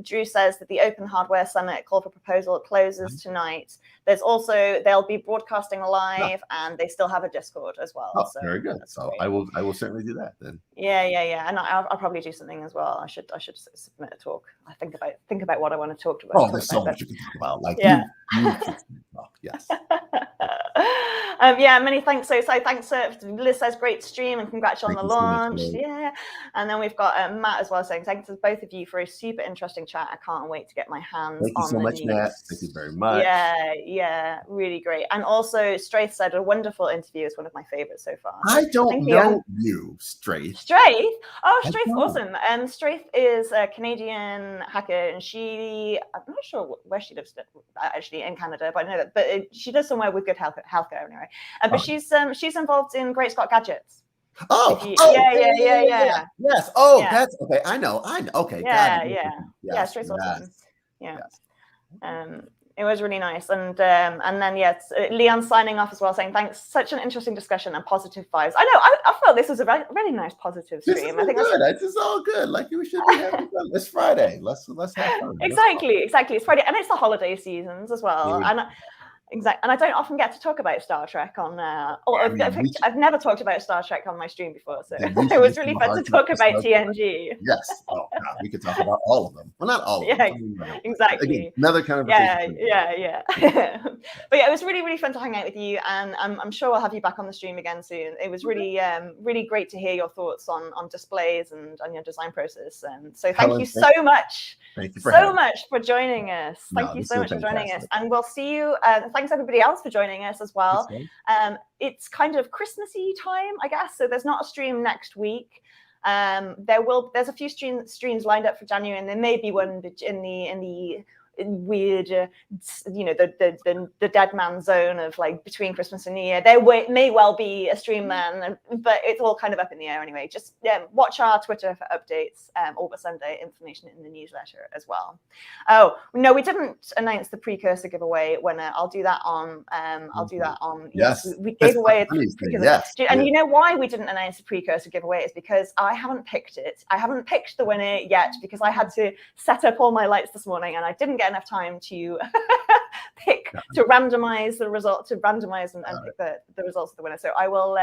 Drew says that the Open Hardware Summit call for proposal closes tonight. There's also, they'll be broadcasting live, and they still have a Discord as well. Oh, so very good. So I will certainly do that then. Yeah. And I'll probably do something as well. I should submit a talk. I think about what I want to talk about. Oh, there's so much you can talk about. Like yes. Many thanks. So thanks. Liz says great stream and congrats on the launch. So much, and then we've got Matt as well saying thanks to both of you for a super interesting chat. I can't wait to get my hands on the news. Thank you so much, Matt. Thank you very much. Yeah, really great. And also, Straith said a wonderful interview is one of my favorites so far. I don't know you, Straith. Straith? Oh, Straith's awesome. Straith is a Canadian hacker, and I'm not sure where she lives actually in Canada, but I know that. But she does somewhere with good healthcare anyway. But she's involved in Great Scott Gadgets. Yeah. Yes. Oh, that's okay. I know. Okay. Yeah. Straight's awesome. Yeah. Yes. It was really nice, and then Leon's signing off as well, saying thanks. Such an interesting discussion and positive vibes. I know. I felt this was a really nice positive stream. I think good. It's all good. Like we should be having fun. It's Friday. Let's have fun. Exactly. It's Friday, and it's the holiday seasons as well. Exactly, and I don't often get to talk about Star Trek on. I've never talked about Star Trek on my stream before, so it was really fun to talk about TNG. Yes, we could talk about all of them. Well, not all of them. Exactly. Again, another kind of yeah. But it was really fun to hang out with you, and I'm sure we'll have you back on the stream again soon. It was really great to hear your thoughts on displays and on your design process. And so thank you so much. Thank you so much for joining us. Thank you so much for joining us, and we'll see you. Thanks everybody else for joining us as well. It's kind of Christmassy time, I guess. So there's not a stream next week. There's a few streams lined up for January, and there may be one in the weird, the dead man zone of like between Christmas and New Year. There may well be a stream then, but it's all kind of up in the air anyway. Just watch our Twitter for updates over Sunday, information in the newsletter as well. Oh no, we didn't announce the precursor giveaway winner. I'll do that on. Yes, we gave away a precursor. Yes, and you know why we didn't announce the precursor giveaway is because I haven't picked it. I haven't picked the winner yet because I had to set up all my lights this morning and I didn't get enough time to to randomize the result, and pick the results of the winner. So I will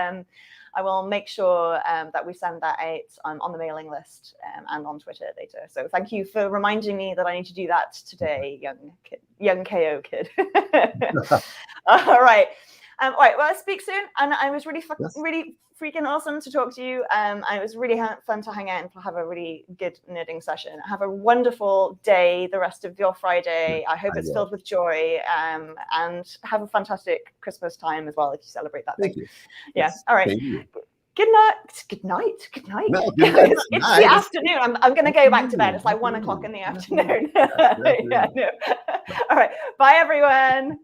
make sure that we send that out on the mailing list and on Twitter later. So thank you for reminding me that I need to do that today, young KO kid. All right. All right, well, I'll speak soon. And I was really freaking awesome to talk to you. It was really fun to hang out and have a really good nerding session. Have a wonderful day the rest of your Friday. I hope it's filled with joy, and have a fantastic Christmas time as well if you celebrate that thing. Yeah, all right. Good night. No, it's the afternoon. I'm going to go back to bed. It's like 1 o'clock in the afternoon. All right. Bye, everyone.